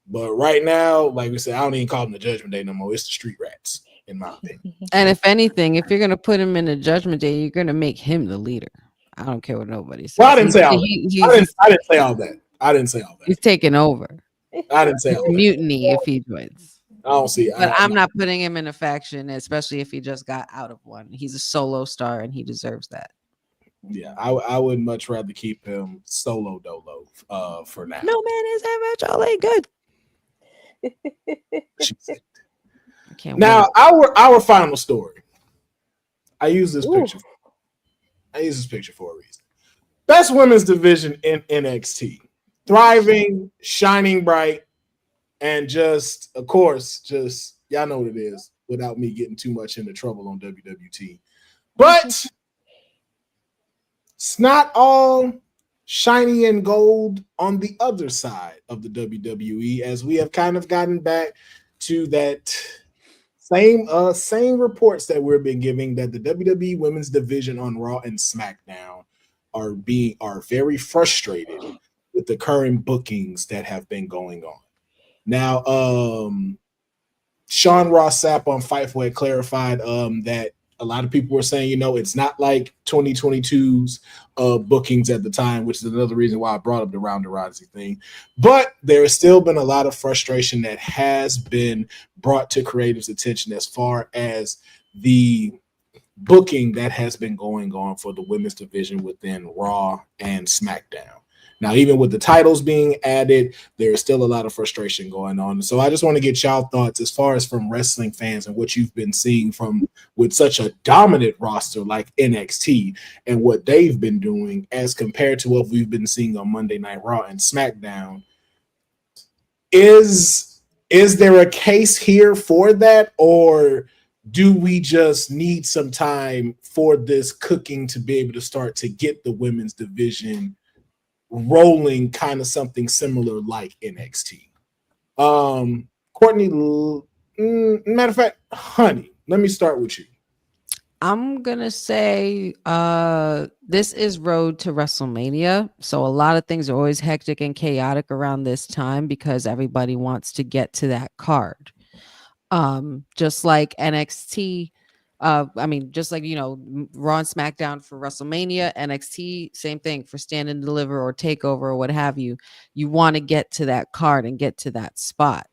But right now, like we said, I don't even call them the Judgment Day no more. It's the Street Rats. in my opinion. And if anything, if you're gonna put him in a Judgment Day, you're gonna make him the leader. I don't care what nobody says. Well, I didn't say all that. I didn't say all that. I didn't say all that. He's taking over. I didn't say It's all a that. mutiny if he joins. I don't see. But I'm not putting him in a faction, especially if he just got out of one. He's a solo star and he deserves that. Yeah, I would much rather keep him solo dolo for now. No man is that much all ain't good. I can't now wait. Our final story. I use this picture. I use this picture for a reason. Best women's division in NXT. Thriving, shining bright, and just, of course, just y'all know what it is without me getting too much into trouble on WWT. But it's not all shiny and gold on the other side of the WWE, as we have kind of gotten back to that same reports that we've been giving that the WWE women's division on Raw and SmackDown are very frustrated with the current bookings that have been going on. Now, Sean Ross Sapp on Fightful had clarified that a lot of people were saying, it's not like 2022's bookings at the time, which is another reason why I brought up the Ronda Rousey thing. But there has still been a lot of frustration that has been brought to creative's attention as far as the booking that has been going on for the women's division within Raw and SmackDown. Now, even with the titles being added, there's still a lot of frustration going on. So I just want to get y'all thoughts as far as from wrestling fans and what you've been seeing from with such a dominant roster like NXT and what they've been doing as compared to what we've been seeing on Monday Night Raw and SmackDown. Is there a case here for that, or do we just need some time for this cooking to be able to start to get the women's division rolling, kind of something similar like NXT? Courtney, matter of fact, honey, let me start with you. I'm gonna say this is road to WrestleMania, so a lot of things are always hectic and chaotic around this time because everybody wants to get to that card. Just like NXT, just like Raw and SmackDown for WrestleMania, NXT, same thing for Stand and Deliver or Takeover or what have you. You want to get to that card and get to that spot.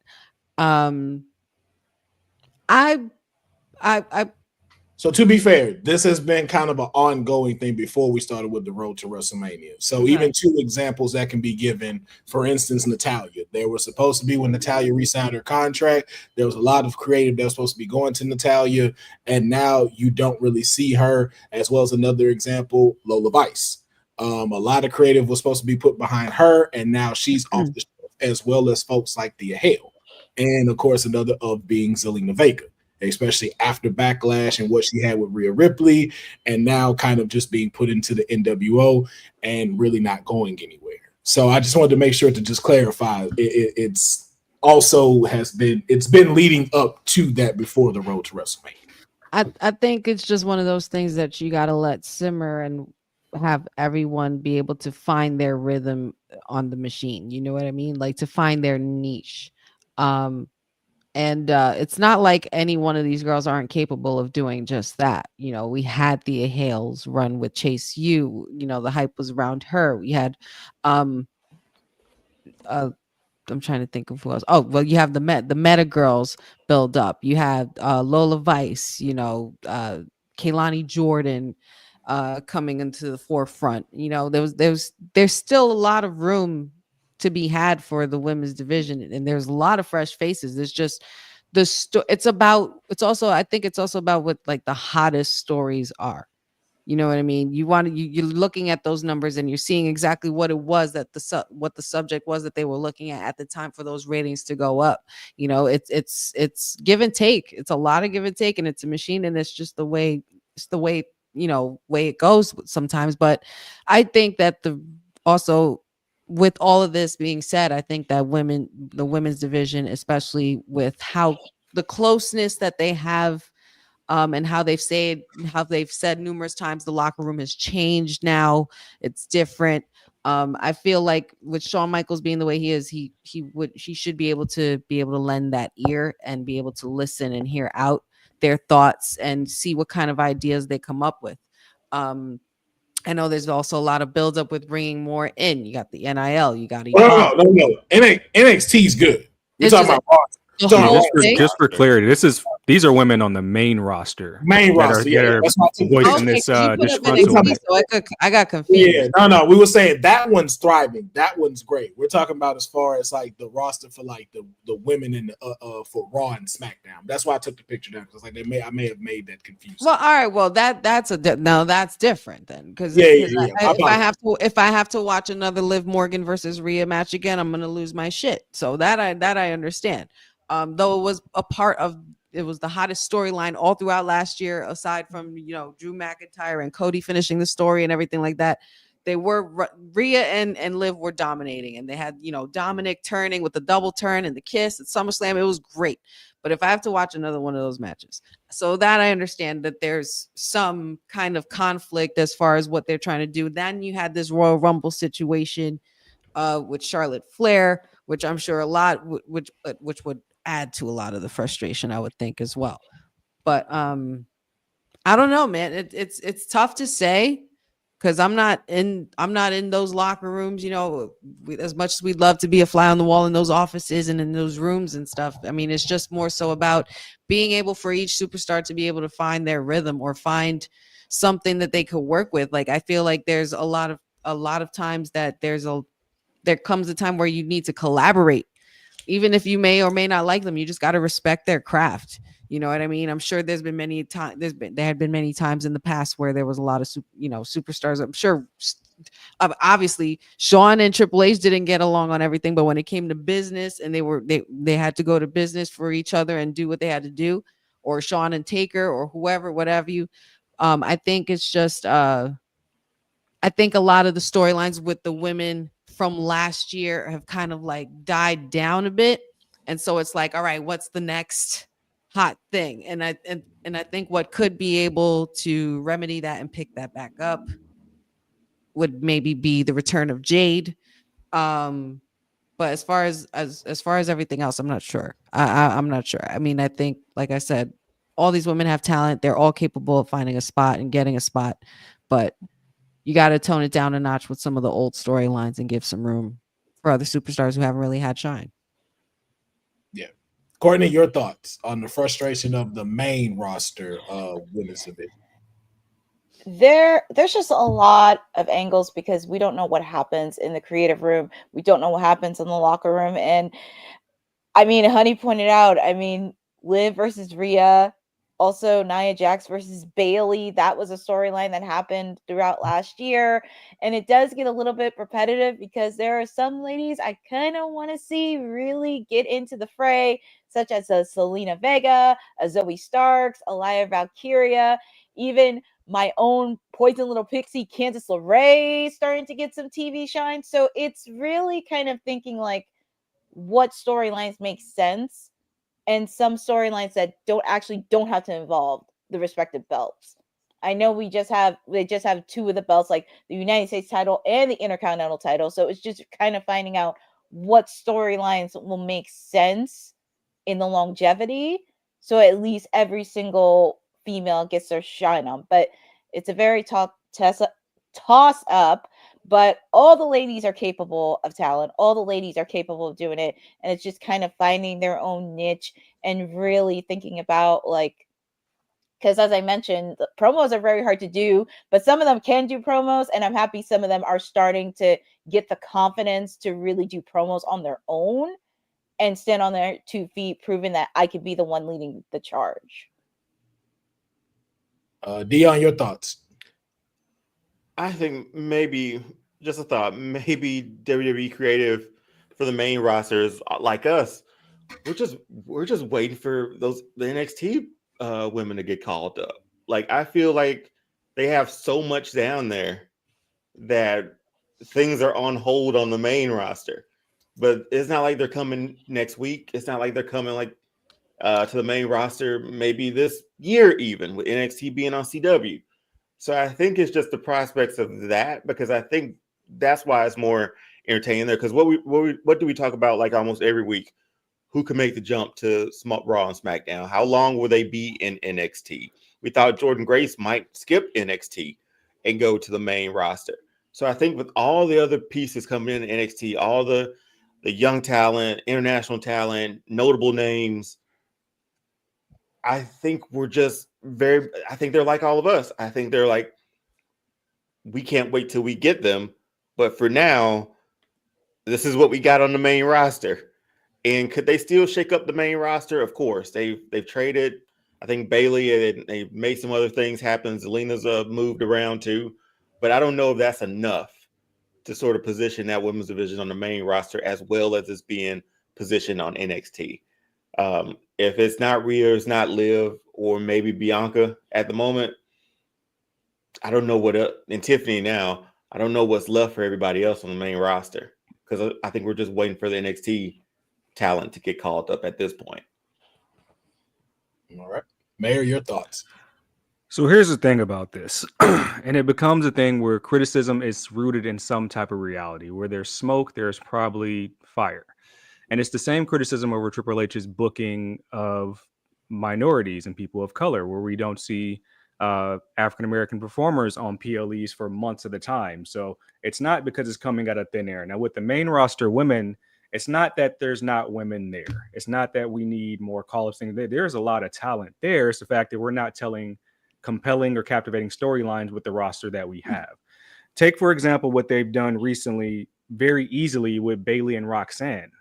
So to be fair, this has been kind of an ongoing thing before we started with the road to WrestleMania. So even two examples that can be given, for instance, Natalya. They were supposed to be when Natalya re-signed her contract. There was a lot of creative that was supposed to be going to Natalya, and now you don't really see her, as well as another example, Lola Vice. A lot of creative was supposed to be put behind her, and now she's off the show, as well as folks like Thea Hale. And, of course, another of being Zelina Vega, especially after Backlash and what she had with Rhea Ripley, and now kind of just being put into the NWO and really not going anywhere. So I just wanted to make sure to just clarify it's been leading up to that before the road to WrestleMania. I think it's just one of those things that you got to let simmer and have everyone be able to find their rhythm on the machine. You know what I mean? Like to find their niche. And it's not like any one of these girls aren't capable of doing just that. We had Thea Hale's run with Chase U. The hype was around her. We had, I'm trying to think of who else. Oh, well, you have the Meta girls build up. You have Lola Vice. Kaylani Jordan coming into the forefront. There's still a lot of room to be had for the women's division, and there's a lot of fresh faces. There's just I think it's also about what like the hottest stories are. You know what I mean? You're looking at those numbers and you're seeing exactly what it was that what the subject was that they were looking at the time for those ratings to go up. It's give and take. It's a lot of give and take, and it's a machine, and it's just the way way it goes sometimes. But I think that also with all of this being said, I think that the women's division, especially with how the closeness that they have, and how they've said numerous times, the locker room has changed now. It's different. I feel like with Shawn Michaels being the way he is, he should be able to lend that ear and be able to listen and hear out their thoughts and see what kind of ideas they come up with. I know there's also a lot of buildup with bringing more in. You got the NIL, you got no. NXT's good. We're It's talking just about Raw. the Talking whole about thing. Just for clarity, these are women on the main roster. Main that roster, are, that are that's why I took the voicing picture. this Okay, you put up disgruntlement. NXT, so I got confused. Yeah, no. We were saying that one's thriving. That one's great. We're talking about as far as like the roster for like the women in the for Raw and SmackDown. That's why I took the picture down because like I may have made that confusing. Well, all right. Well, that's different then, because Yeah. if I have to watch another Liv Morgan versus Rhea match again, I'm gonna lose my shit. So that I understand. Though it was it was the hottest storyline all throughout last year, aside from Drew McIntyre and Cody finishing the story and everything like that. They were Rhea and Liv were dominating, and they had Dominic turning with the double turn and the kiss at SummerSlam. It was great. But if I have to watch another one of those matches, so that I understand that there's some kind of conflict as far as what they're trying to do. Then you had this Royal Rumble situation with Charlotte Flair, which I'm sure which would add to a lot of the frustration, I would think, as well. But I don't know, man. It's tough to say because I'm not in those locker rooms. As much as we'd love to be a fly on the wall in those offices and in those rooms and stuff. I mean, it's just more so about being able for each superstar to be able to find their rhythm or find something that they could work with. Like I feel like there's a lot of times that there comes a time where you need to collaborate. Even if you may or may not like them, you just got to respect their craft. You know what I mean? I'm sure there had been many times in the past where there was a lot of superstars. I'm sure obviously Shawn and Triple H didn't get along on everything, but when it came to business and they had to go to business for each other and do what they had to do, or Shawn and Taker or whoever, whatever I think it's just I think a lot of the storylines with the women from last year have kind of like died down a bit. And so it's like, all right, what's the next hot thing? And I think what could be able to remedy that and pick that back up would maybe be the return of Jade. But as far as everything else, I'm not sure. I'm not sure. I mean, I think, like I said, all these women have talent. They're all capable of finding a spot and getting a spot, but you got to tone it down a notch with some of the old storylines and give some room for other superstars who haven't really had shine. Yeah. Courtney, your thoughts on the frustration of the main roster of women's division? There's just a lot of angles because we don't know what happens in the creative room. We don't know what happens in the locker room. And I mean, Honey pointed out, Liv versus Rhea, also Nia Jax versus Bailey. That was a storyline that happened throughout last year. And it does get a little bit repetitive because there are some ladies I kind of want to see really get into the fray, such as a Selena Vega, a Zoe Starks, a Lyra Valkyria, even my own Poison Little Pixie, Candice LeRae, starting to get some TV shine. So it's really kind of thinking like, what storylines make sense and some storylines that don't have to involve the respective belts. I know they just have two of the belts, like the United States title and the Intercontinental title. So it's just kind of finding out what storylines will make sense in the longevity. So at least every single female gets their shine on. But it's a very toss up. But all the ladies are capable of talent. All the ladies are capable of doing it. And it's just kind of finding their own niche and really thinking about because as I mentioned, the promos are very hard to do, but some of them can do promos. And I'm happy some of them are starting to get the confidence to really do promos on their own and stand on their 2 feet, proving that I could be the one leading the charge. Dion, your thoughts? I think maybe just a thought. Maybe WWE creative for the main rosters like us. We're just waiting for the NXT women to get called up. Like I feel like they have so much down there that things are on hold on the main roster. But it's not like they're coming next week. It's not like they're coming to the main roster maybe this year even with NXT being on CW. So I think it's just the prospects of that because I think that's why it's more entertaining there. Because what do we talk about like almost every week? who can make the jump to Raw and SmackDown. How long will they be in NXT? We thought Jordan Grace might skip NXT and go to the main roster. So I think with all the other pieces coming in NXT, all the young talent, international talent, notable names, I think we're just I think they're like all of us. I think they're like, we can't wait till we get them. But for now, this is what we got on the main roster. And could they still shake up the main roster? Of course. They've traded, I think, Bailey, and they've made some other things happen. Zelina's moved around too. But I don't know if that's enough to sort of position that women's division on the main roster as well as it's being positioned on NXT. If it's not Rhea, it's not Liv, or maybe Bianca at the moment, I don't know what and Tiffany now, I don't know what's left for everybody else on the main roster, because I think we're just waiting for the NXT talent to get called up at this point. All right. Mayor, your thoughts? So here's the thing about this, and it becomes a thing where criticism is rooted in some type of reality. Where there's smoke, there's probably fire. And it's the same criticism over Triple H's booking of minorities and people of color, where we don't see African-American performers on PLEs for months at a time. So it's not because it's coming out of thin air. Now, with the main roster women, it's not that there's not women there. It's not that we need more call-ups. There's a lot of talent there. It's the fact that we're not telling compelling or captivating storylines with the roster that we have. Take, for example, what they've done recently very easily with Bailey and Roxanne.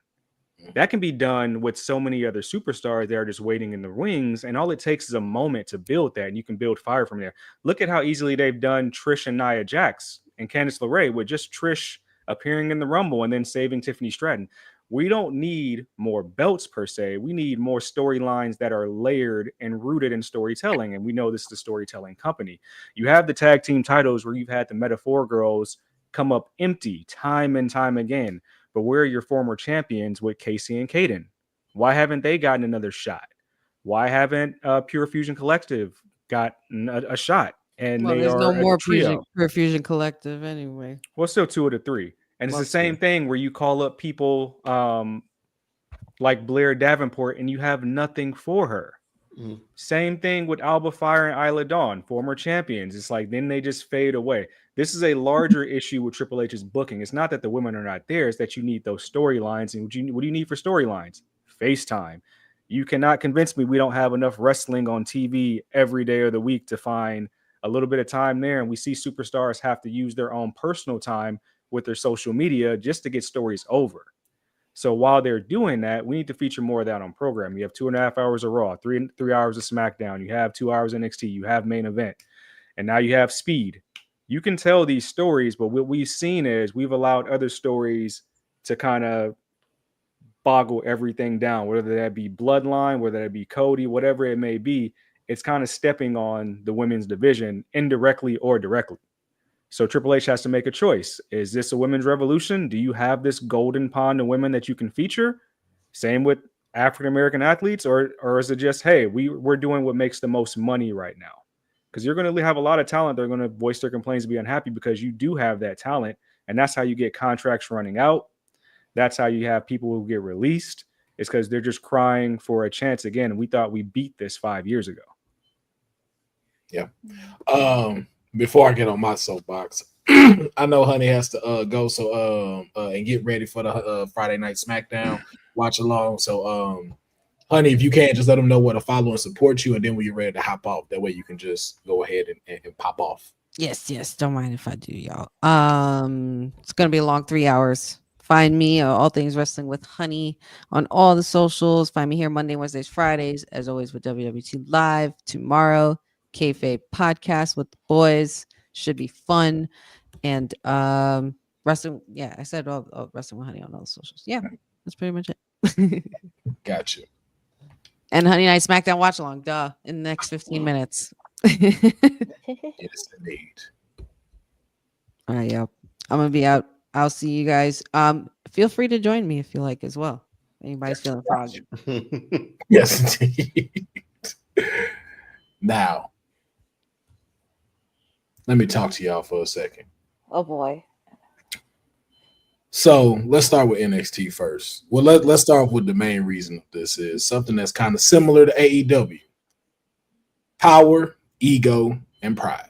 That can be done with so many other superstars that are just waiting in the wings, and all it takes is a moment to build that, and you can build fire from there. Look at how easily they've done Trish and Nia Jax and Candice LeRae with just Trish appearing in the Rumble and then saving Tiffany Stratton. We don't need more belts per se. We need more storylines that are layered and rooted in storytelling, and we know this is a storytelling company. You have the tag team titles where you've had the Metaphor Girls come up empty time and time again. But where are your former champions with Casey and Kaden? Why haven't they gotten another shot? Why haven't Pure Fusion Collective gotten a shot? And Well, they there's are no a more trio. Pure Fusion Collective anyway. Well, still 2 of the 3. And it's the same thing where you call up people like Blair Davenport and you have nothing for her. Mm. Same thing with Alba Fire and Isla Dawn, former champions. It's like then they just fade away. This is a larger issue with Triple H's booking. It's not that the women are not there. It's that you need those storylines. And what do you need for storylines? FaceTime. You cannot convince me we don't have enough wrestling on TV every day of the week to find a little bit of time there. And we see superstars have to use their own personal time with their social media just to get stories over. So while they're doing that, we need to feature more of that on program. You have 2.5 hours of Raw, three hours of SmackDown. You have 2 hours of NXT. You have main event. And now you have Speed. You can tell these stories, but what we've seen is we've allowed other stories to kind of boggle everything down, whether that be Bloodline, whether that be Cody, whatever it may be. It's kind of stepping on the women's division indirectly or directly. So Triple H has to make a choice. Is this a women's revolution? Do you have this golden pond of women that you can feature? Same with African-American athletes, or is it just, hey, we're doing what makes the most money right now? Because you're going to have a lot of talent. They're going to voice their complaints, be unhappy because you do have that talent. And that's how you get contracts running out. That's how you have people who get released. It's because they're just crying for a chance again. And we thought we beat this 5 years ago. Yeah. Before I get on my soapbox, I know Honey has to go and get ready for the Friday Night SmackDown watch along. So Honey, if you can, just let them know where to follow and support you, and then when you're ready to hop off, that way you can just go ahead and pop off. Yes. Don't mind if I do, y'all. It's gonna be a long 3 hours. Find me All Things Wrestling with Honey on all the socials. Find me here Monday, Wednesdays, Fridays, as always with WWT Live tomorrow. Kayfabe podcast with the boys should be fun. And wrestling, yeah, I said all Wrestling with Honey on all the socials. Yeah, that's pretty much it. Gotcha. And Honey Night SmackDown watch along, in the next 15 minutes. Yes, indeed. All right, yeah. I'm gonna be out. I'll see you guys. Feel free to join me if you like as well. Anybody's feeling froggy. Yes, indeed. Now, let me talk to y'all for a second. Oh boy. So let's start with NXT first. Well, let's start with the main reason of this is something that's kind of similar to AEW. Power, ego, and pride.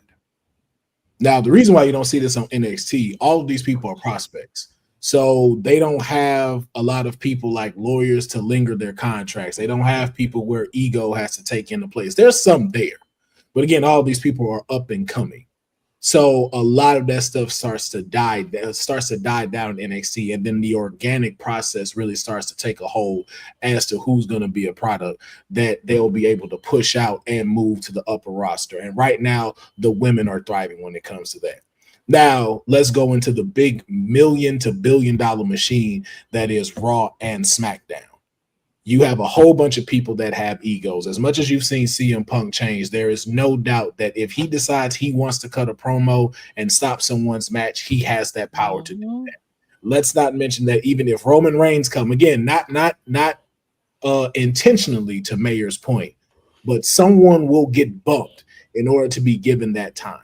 Now, the reason why you don't see this on NXT, all of these people are prospects. So they don't have a lot of people like lawyers to linger their contracts. They don't have people where ego has to take into place. There's some there. But again, all of these people are up and coming. So a lot of that stuff starts to die down in NXT, and then the organic process really starts to take a hold as to who's going to be a product that they'll be able to push out and move to the upper roster. And right now, the women are thriving when it comes to that. Now, let's go into the big million to $billion machine that is Raw and SmackDown. You have a whole bunch of people that have egos. As much as you've seen CM Punk change, there is no doubt that if he decides he wants to cut a promo and stop someone's match, he has that power to do that. Let's not mention that even if Roman Reigns come, again, not intentionally, to Mayer's point, but someone will get bumped in order to be given that time.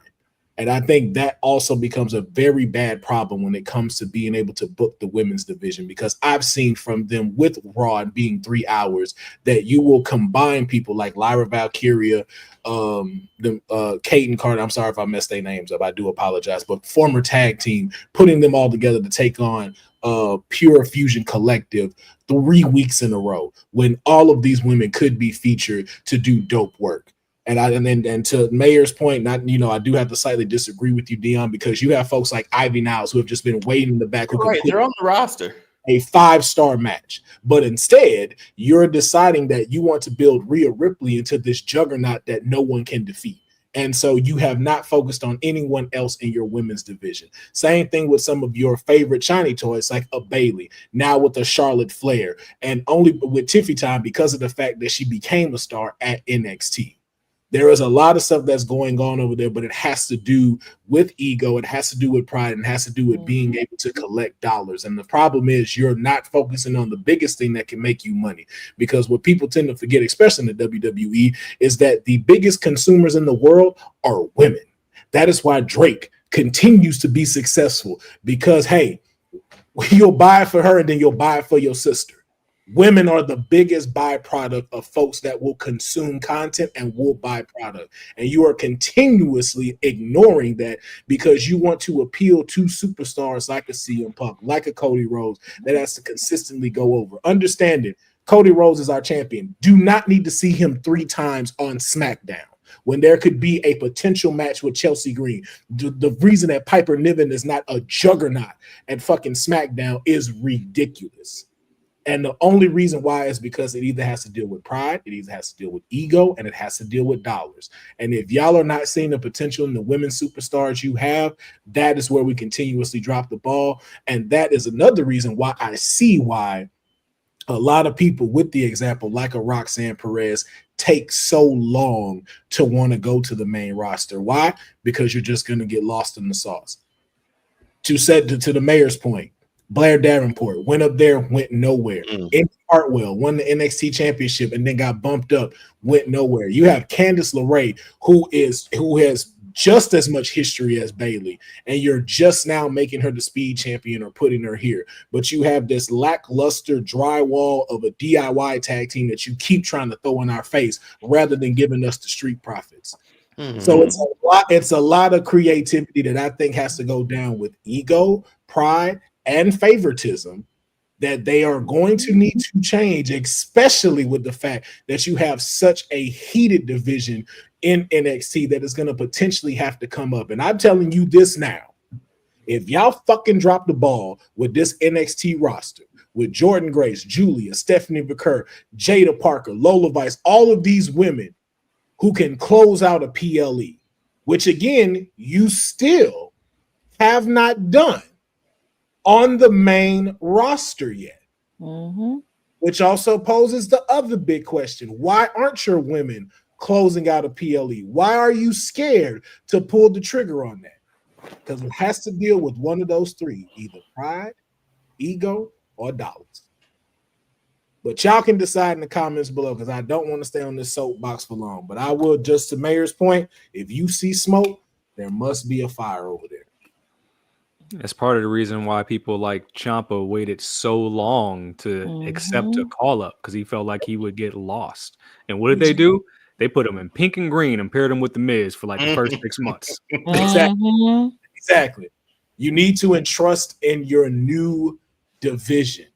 And I think that also becomes a very bad problem when it comes to being able to book the women's division, because I've seen from them with Raw and being 3 hours that you will combine people like Lyra Valkyria, Kate and Carter. I'm sorry if I messed their names up. I do apologize. But former tag team, putting them all together to take on Pure Fusion Collective 3 weeks in a row when all of these women could be featured to do dope work. And to Mayer's point, I do have to slightly disagree with you, Dion, because you have folks like Ivy Niles who have just been waiting in the back. Right, they're on the roster. A 5-star match, but instead you're deciding that you want to build Rhea Ripley into this juggernaut that no one can defeat. And so you have not focused on anyone else in your women's division. Same thing with some of your favorite shiny toys like a Bayley, now with a Charlotte Flair, and only with Tiffy Time because of the fact that she became a star at NXT. There is a lot of stuff that's going on over there, but it has to do with ego. It has to do with pride, and it has to do with being able to collect dollars. And the problem is you're not focusing on the biggest thing that can make you money, because what people tend to forget, especially in the WWE, is that the biggest consumers in the world are women. That is why Drake continues to be successful, because, hey, you'll buy it for her and then you'll buy it for your sister. Women are the biggest byproduct of folks that will consume content and will buy product. And you are continuously ignoring that because you want to appeal to superstars like a CM Punk, like a Cody Rhodes, that has to consistently go over. Understanding Cody Rhodes is our champion. Do not need to see him 3 times on SmackDown when there could be a potential match with Chelsea Green. The reason that Piper Niven is not a juggernaut at fucking SmackDown is ridiculous. And the only reason why is because it either has to deal with pride, it either has to deal with ego, and it has to deal with dollars. And if y'all are not seeing the potential in the women superstars you have, that is where we continuously drop the ball. And that is another reason why I see why a lot of people, with the example like a Roxanne Perez, take so long to want to go to the main roster. Why? Because you're just going to get lost in the sauce. To the mayor's point, Blair Davenport went up there, went nowhere. Indy Hartwell won the NXT championship and then got bumped up, went nowhere. You have Candice LeRae, who has just as much history as Bayley, and you're just now making her the speed champion or putting her here. But you have this lackluster drywall of a DIY tag team that you keep trying to throw in our face rather than giving us the Street Profits. So it's a lot of creativity that I think has to go down with ego, pride, and favoritism that they are going to need to change, especially with the fact that you have such a heated division in NXT that is going to potentially have to come up. And I'm telling you this now, if y'all fucking drop the ball with this NXT roster, with Jordan Grace, Julia, Stephanie McCurr, Jada Parker, Lola Vice, all of these women who can close out a PLE, which again, you still have not done on the main roster yet, which also poses the other big question. Why aren't your women closing out a PLE? Why are you scared to pull the trigger on that? Because it has to deal with one of those 3, either pride, ego, or dollars. But y'all can decide in the comments below, because I don't want to stay on this soapbox for long. But I will, just to Mayor's point, if you see smoke, there must be a fire over there. That's part of the reason why people like Ciampa waited so long to accept a call up, because he felt like he would get lost. And what did they do? They put him in pink and green and paired him with the Miz for like the first 6 months. Exactly. You need to entrust in your new division.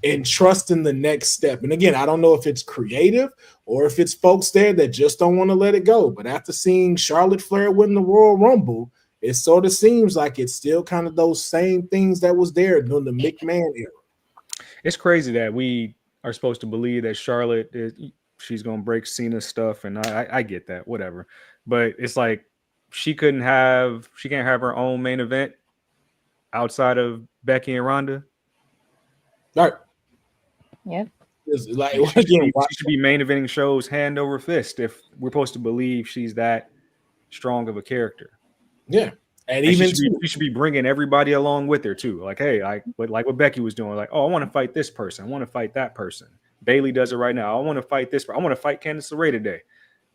Entrust in the next step. And again, I don't know if it's creative or if it's folks there that just don't want to let it go. But after seeing Charlotte Flair win the Royal Rumble, it sort of seems like it's still kind of those same things that was there during the McMahon era. It's crazy that we are supposed to believe that Charlotte she's gonna break Cena's stuff, and I get that, whatever. But it's like she can't have her own main event outside of Becky and Ronda. Right. Yep. Like, she should be main eventing shows hand over fist if we're supposed to believe she's that strong of a character. Yeah. And even she should be bringing everybody along with her too. Like, hey, like what Becky was doing. Like, oh, I want to fight this person. I want to fight that person. Bailey does it right now. I want to fight this. I want to fight Candice LeRae today.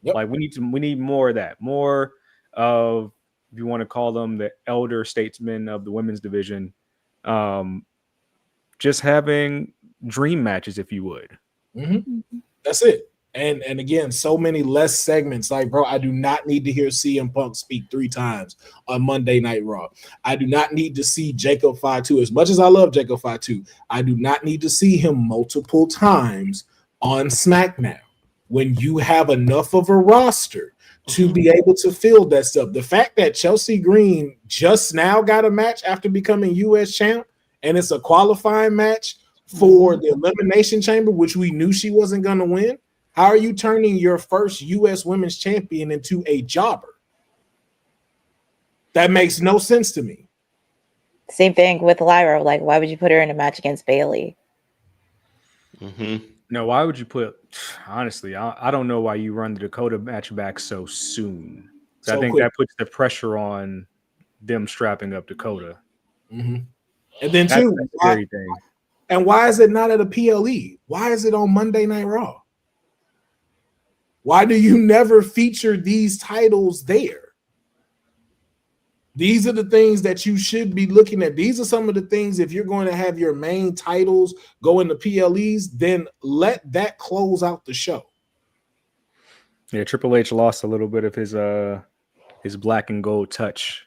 Yep. Like, we need more of that. More of, if you want to call them the elder statesmen of the women's division, just having dream matches, if you would. That's it. And again, so many less segments. Like, bro, I do not need to hear CM Punk speak 3 times on Monday Night Raw. I do not need to see Jacob Fatu. As much as I love Jacob Fatu, I do not need to see him multiple times on SmackDown. When you have enough of a roster to be able to fill that stuff. The fact that Chelsea Green just now got a match after becoming U.S. champ, and it's a qualifying match for the Elimination Chamber, which we knew she wasn't going to win. How are you turning your first U.S. Women's Champion into a jobber? That makes no sense to me. Same thing with Lyra. Like, why would you put her in a match against Bailey? No, why would you put? Honestly, I don't know why you run the Dakota match back so soon. So I think that puts the pressure on them strapping up Dakota. And then too, why is it not at a PLE? Why is it on Monday Night Raw? Why do you never feature these titles there? These are the things that you should be looking at. These are some of the things, if you're going to have your main titles go into PLEs, then let that close out the show. Yeah, Triple H lost a little bit of his black and gold touch,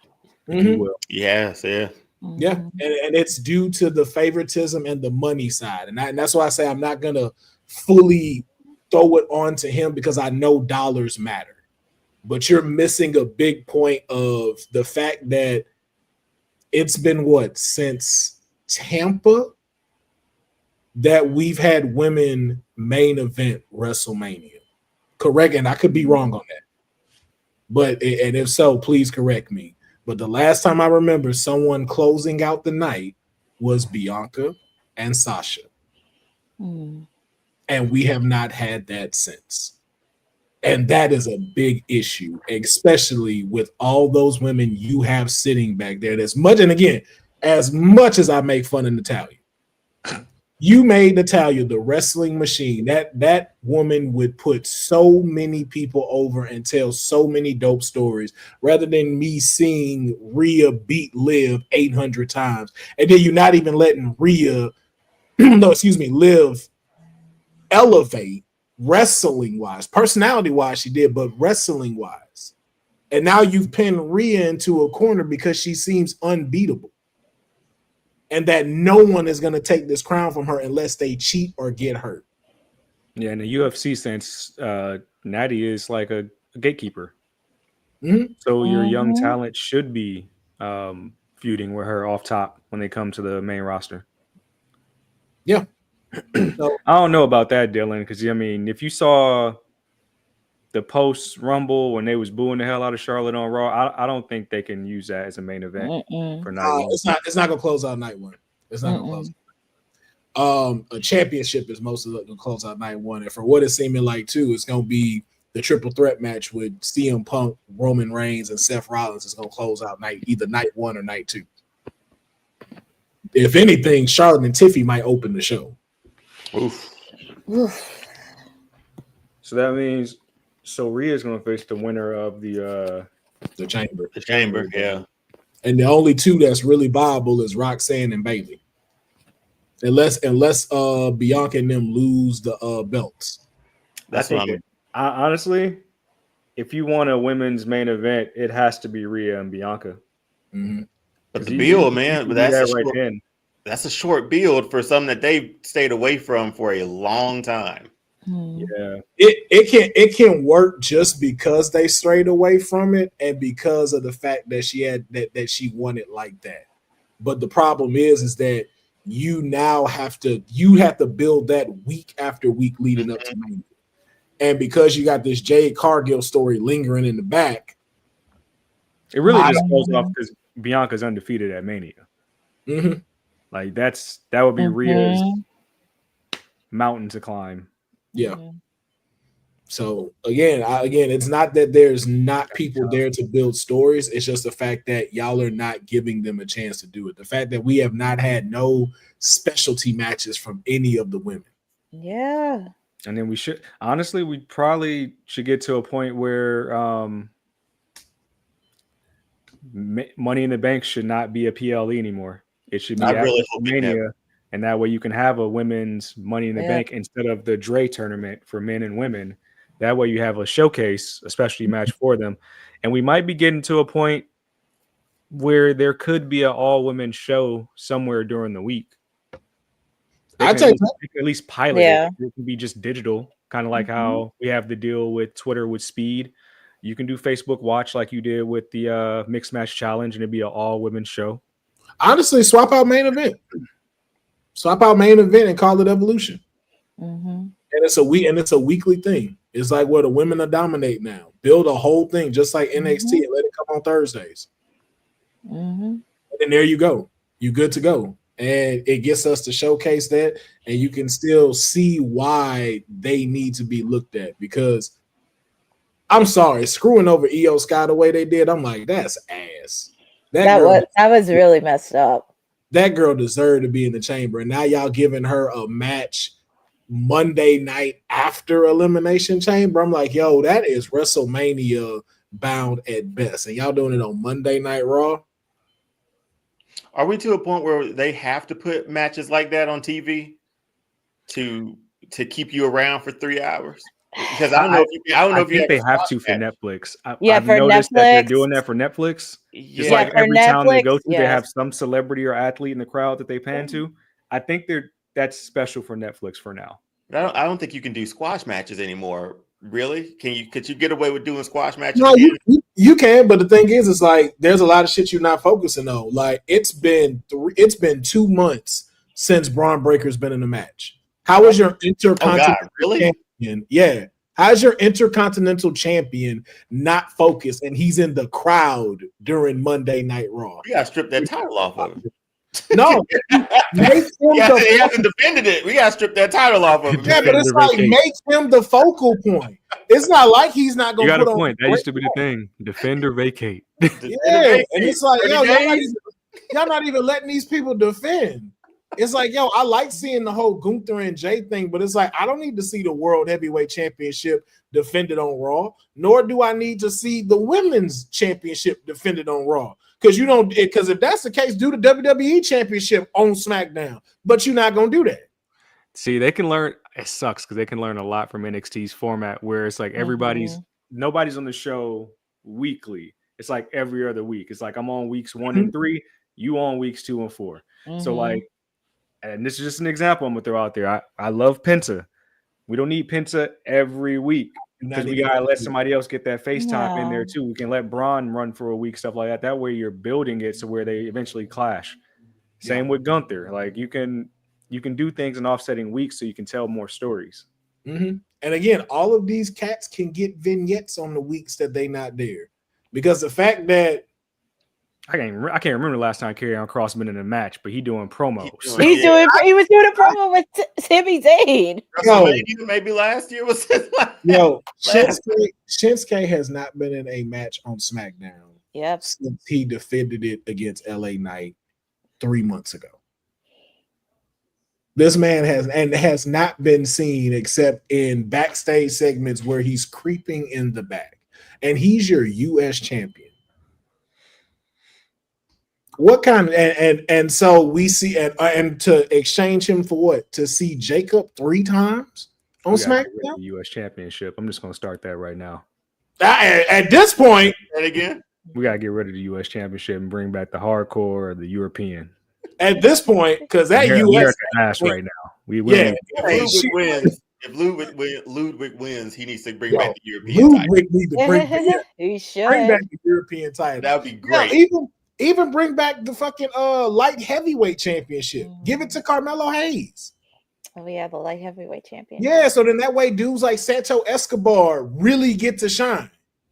if you will. Yes, yeah. Yeah, and it's due to the favoritism and the money side. And that's why I say I'm not going to fully throw it on to him, because I know dollars matter. But you're missing a big point of the fact that it's been since Tampa that we've had women main event WrestleMania. Correct, and I could be wrong on that. But and if so, please correct me. But the last time I remember someone closing out the night was Bianca and Sasha. And we have not had that since. And that is a big issue, especially with all those women you have sitting back there. As much as I make fun of Natalya, you made Natalya the wrestling machine. That woman would put so many people over and tell so many dope stories, rather than me seeing Rhea beat Liv 800 times. And then you're not even letting Liv elevate wrestling-wise. Personality-wise, she did, but wrestling-wise. And now you've pinned Rhea into a corner because she seems unbeatable. And that no one is going to take this crown from her unless they cheat or get hurt. Yeah, in the UFC sense, Natty is like a gatekeeper. So your young talent should be feuding with her off top when they come to the main roster. Yeah. So, I don't know about that, Dylan, because I mean, if you saw the post Rumble when they was booing the hell out of Charlotte on Raw, I don't think they can use that as a main event for night one. It's not gonna close out night one. It's not gonna close. A championship is most of the close out night one, and for what it's seeming like too, it's gonna be the triple threat match with CM Punk, Roman Reigns, and Seth Rollins is gonna close out either night one or night two. If anything, Charlotte and Tiffy might open the show. So that means Rhea's going to face the winner of the chamber. The chamber, yeah. And the only two that's really viable is Roxanne and Bailey. Unless Bianca and them lose the belts. That's what I'm. Honestly, if you want a women's main event, it has to be Rhea and Bianca. Mm-hmm. But the build, man, but that's a short build for something that they've stayed away from for a long time. Yeah, it can work just because they strayed away from it and because of the fact that she had that she won it like that. But the problem is that you now have to build that week after week leading up to Mania. And because you got this Jade Cargill story lingering in the back, it really just falls off because Bianca's undefeated at Mania. Mm-hmm. Like that would be Rhea's mountain to climb. Yeah. So again, it's not that there's not people there to build stories. It's just the fact that y'all are not giving them a chance to do it. The fact that we have not had no specialty matches from any of the women. Yeah. And then we probably should get to a point where Money in the Bank should not be a PLE anymore. It should be Mania, and that way you can have a women's Money in the Bank instead of the Dre tournament for men and women. That way you have a showcase, especially match for them. And we might be getting to a point where there could be an all-women show somewhere during the week. They can at least pilot it. It can be just digital, kind of like how we have the deal with Twitter with Speed. You can do Facebook Watch like you did with the Mixed Match Challenge, and it'd be an all-women show. Honestly, swap out main event and call it Evolution. And it's a weekly thing. It's like where the women are dominate now. Build a whole thing just like NXT and let it come on Thursdays. And there you go. You're good to go. And it gets us to showcase that, and you can still see why they need to be looked at. Because I'm sorry, screwing over Io Sky the way they did, I'm like, that's ass. That was really messed up. That girl deserved to be in the chamber, and now y'all giving her a match Monday night after Elimination Chamber. I'm like, yo, that is WrestleMania bound at best, and y'all doing it on Monday Night Raw. Are we to a point where they have to put matches like that on TV to keep you around for 3 hours? Because I don't know if they have to for Netflix. I've for noticed Netflix. that they're doing that for Netflix. Just like every town they go to, they have some celebrity or athlete in the crowd that they pan to. I think that's special for Netflix for now. But I don't think you can do squash matches anymore. Really? Could you get away with doing squash matches? No, you can, but the thing is, it's like there's a lot of shit you're not focusing on. Like it's been 2 months since Braun Breaker's been in a match. How is your intercontinental champion? Yeah. How's your intercontinental champion not focused and he's in the crowd during Monday Night Raw? You gotta strip that title off of him. No, he hasn't defended it. We gotta strip that title off of him. Yeah, but it's like make him the focal point. It's not like he's not going to put on. Point. That used to be the thing. Defend or vacate. Yeah, and it's like, yo, y'all not even letting these people defend. It's like, yo, I like seeing the whole Gunther and Jay thing, but it's like I don't need to see the World Heavyweight Championship defended on Raw, nor do I need to see the Women's Championship defended on Raw. Because if that's the case, do the WWE Championship on SmackDown, but you're not gonna do that. See, they can learn. It sucks because they can learn a lot from NXT's format, where it's like nobody's on the show weekly. It's like every other week. It's like I'm on weeks 1 and 3, you on weeks 2 and 4. So like, and this is just an example I'm gonna throw out there. I love Penta. We don't need Penta every week. Because we gotta let somebody else get that FaceTime in there too. We can let Braun run for a week, stuff like that. That way you're building it to where they eventually clash. Same with Gunther. Like you can do things in offsetting weeks so you can tell more stories. And again, all of these cats can get vignettes on the weeks that they not there. Because the fact that I can't remember the last time Karrion Kross been in a match, but he doing promos. He was doing a promo with Sami Zayn. Maybe last year was his last. Yo, Shinsuke has not been in a match on SmackDown. Yep. Since he defended it against LA Knight 3 months ago. This man has not been seen except in backstage segments where he's creeping in the back. And he's your US champion. What kind of, and so we see and to exchange him for what? To see Jacob 3 times on We gotta get rid of SmackDown? the U.S. Championship. I'm just gonna start that right now. At this point, And again, We gotta get rid of the U.S. Championship and bring back the hardcore or the European. because that US America ass right now. We yeah, if Ludwig wins, he needs to bring back the European title. Ludwig need to bring He should. back the European title. That would be Hell, great. even bring back the fucking light heavyweight championship. Give it to Carmelo Hayes. Oh yeah, the light heavyweight champion. Yeah, so then that way dudes like Santo Escobar really get to shine.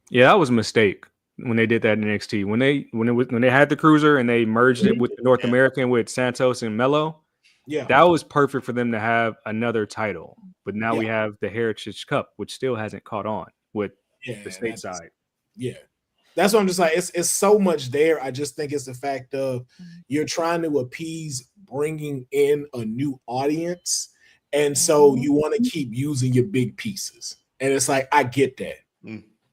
Yeah, that was a mistake when they did that in NXT. When they had the cruiser and they merged it with the North American with Santos and Melo. Yeah, that was perfect for them to have another title. But now we have the Heritage Cup, which still hasn't caught on with the stateside. Yeah. That's what I'm just like. It's so much there. I just think it's the fact of you're trying to appease bringing in a new audience. And so you want to keep using your big pieces. And it's like, I get that.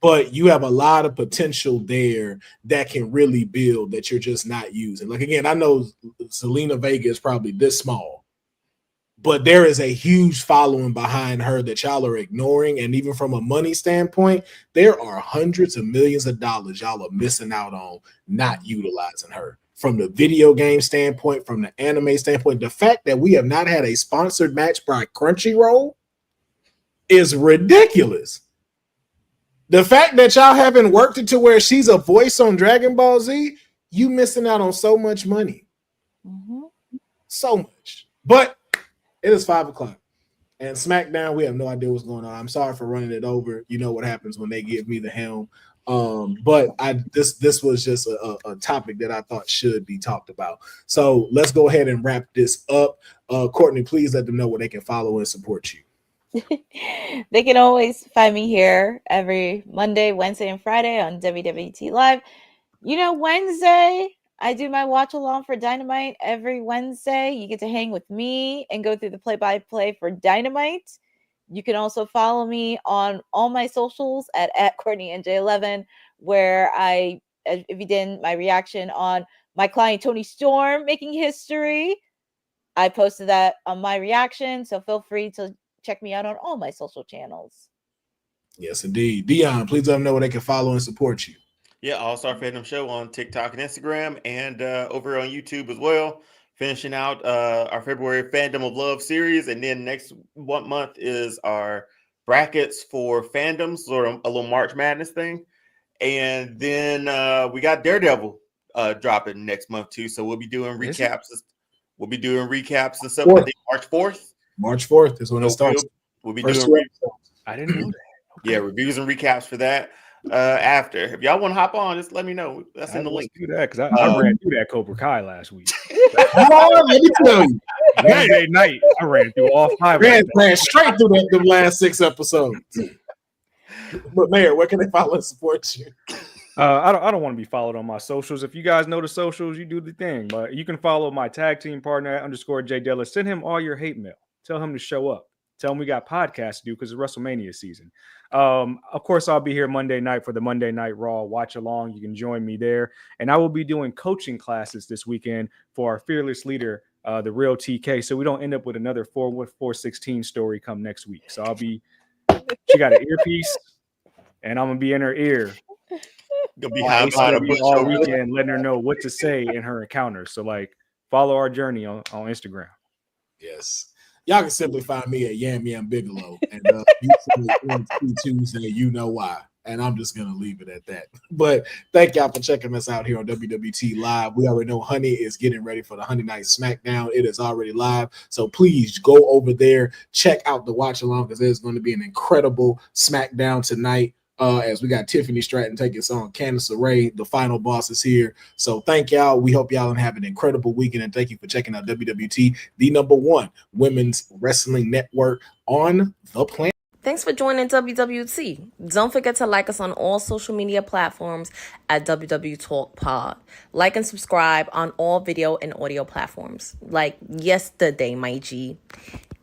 But you have a lot of potential there that can really build that you're just not using. Like, again, I know Selena Vega is probably this small, but there is a huge following behind her that y'all are ignoring. And even from a money standpoint, there are hundreds of millions of dollars y'all are missing out on not utilizing her. From the video game standpoint, from the anime standpoint, the fact that we have not had a sponsored match by Crunchyroll is ridiculous. The fact that y'all haven't worked it to where she's a voice on Dragon Ball Z, you missing out on so much money. So much. But it is 5:00. And SmackDown, we have no idea what's going on. I'm sorry for running it over. You know what happens when they give me the helm. But this was just a topic that I thought should be talked about. So let's go ahead and wrap this up. Courtney, please let them know where they can follow and support you. They can always find me here every Monday, Wednesday, and Friday on WWT Live. You know, Wednesday, I do my watch along for Dynamite every Wednesday. You get to hang with me and go through the play-by-play for Dynamite. You can also follow me on all my socials at CourtneyNJ11, where if you didn't, my reaction on my client Tony Storm making history, I posted that on my reaction. So feel free to check me out on all my social channels. Yes, indeed. Dion, please let them know where they can follow and support you. Yeah, All-Star Fandom Show on TikTok and Instagram, and over on YouTube as well. Finishing out our February Fandom of Love series, and then next 1 month is our brackets for fandoms, sort of a little March Madness thing. And then we got Daredevil dropping next month too, so we'll be doing recaps. We'll be doing recaps and stuff. I think March 4th. March 4th is when it starts. We'll be First doing. I didn't know that. Yeah, reviews and recaps for that. After, if y'all want to hop on, just let me know. That's in the link. Do that because I ran through that Cobra Kai last week. Let me tell you, Wednesday night, I ran through all 5. Ran straight through the last 6 episodes. But Mayor, where can they follow and support you? I don't want to be followed on my socials. If you guys know the socials, you do the thing. But you can follow my tag team partner at _J Della. Send him all your hate mail. Tell him to show up. Tell him we got podcasts to do because it's WrestleMania season. Of course, I'll be here Monday night for the Monday Night Raw watch along. You can join me there. And I will be doing coaching classes this weekend for our fearless leader, the real TK. So we don't end up with another 416 story come next week. So she got an earpiece and I'm going to be in her ear. You'll be all weekend letting her know what to say in her encounters. So follow our journey on Instagram. Yes. Y'all can simply find me at Yam Yam Bigelow. And you Tuesday, you know why. And I'm just going to leave it at that. But thank y'all for checking us out here on WWT Live. We already know Honey is getting ready for the Honey Night SmackDown. It is already live. So please go over there, check out the watch along because there's going to be an incredible SmackDown tonight. As we got Tiffany Stratton taking us on, Candice LeRae, the final boss is here. So thank y'all. We hope y'all have an incredible weekend, and thank you for checking out WWT, the #1 women's wrestling network on the planet. Thanks for joining WWT. Don't forget to like us on all social media platforms at WW Talk Pod. Like and subscribe on all video and audio platforms like yesterday, my G.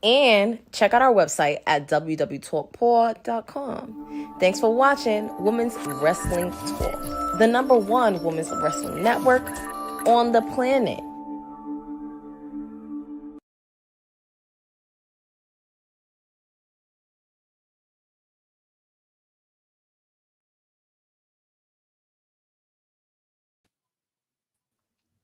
And check out our website at www.talkpod.com. Thanks for watching Women's Wrestling Talk, the #1 women's wrestling network on the planet.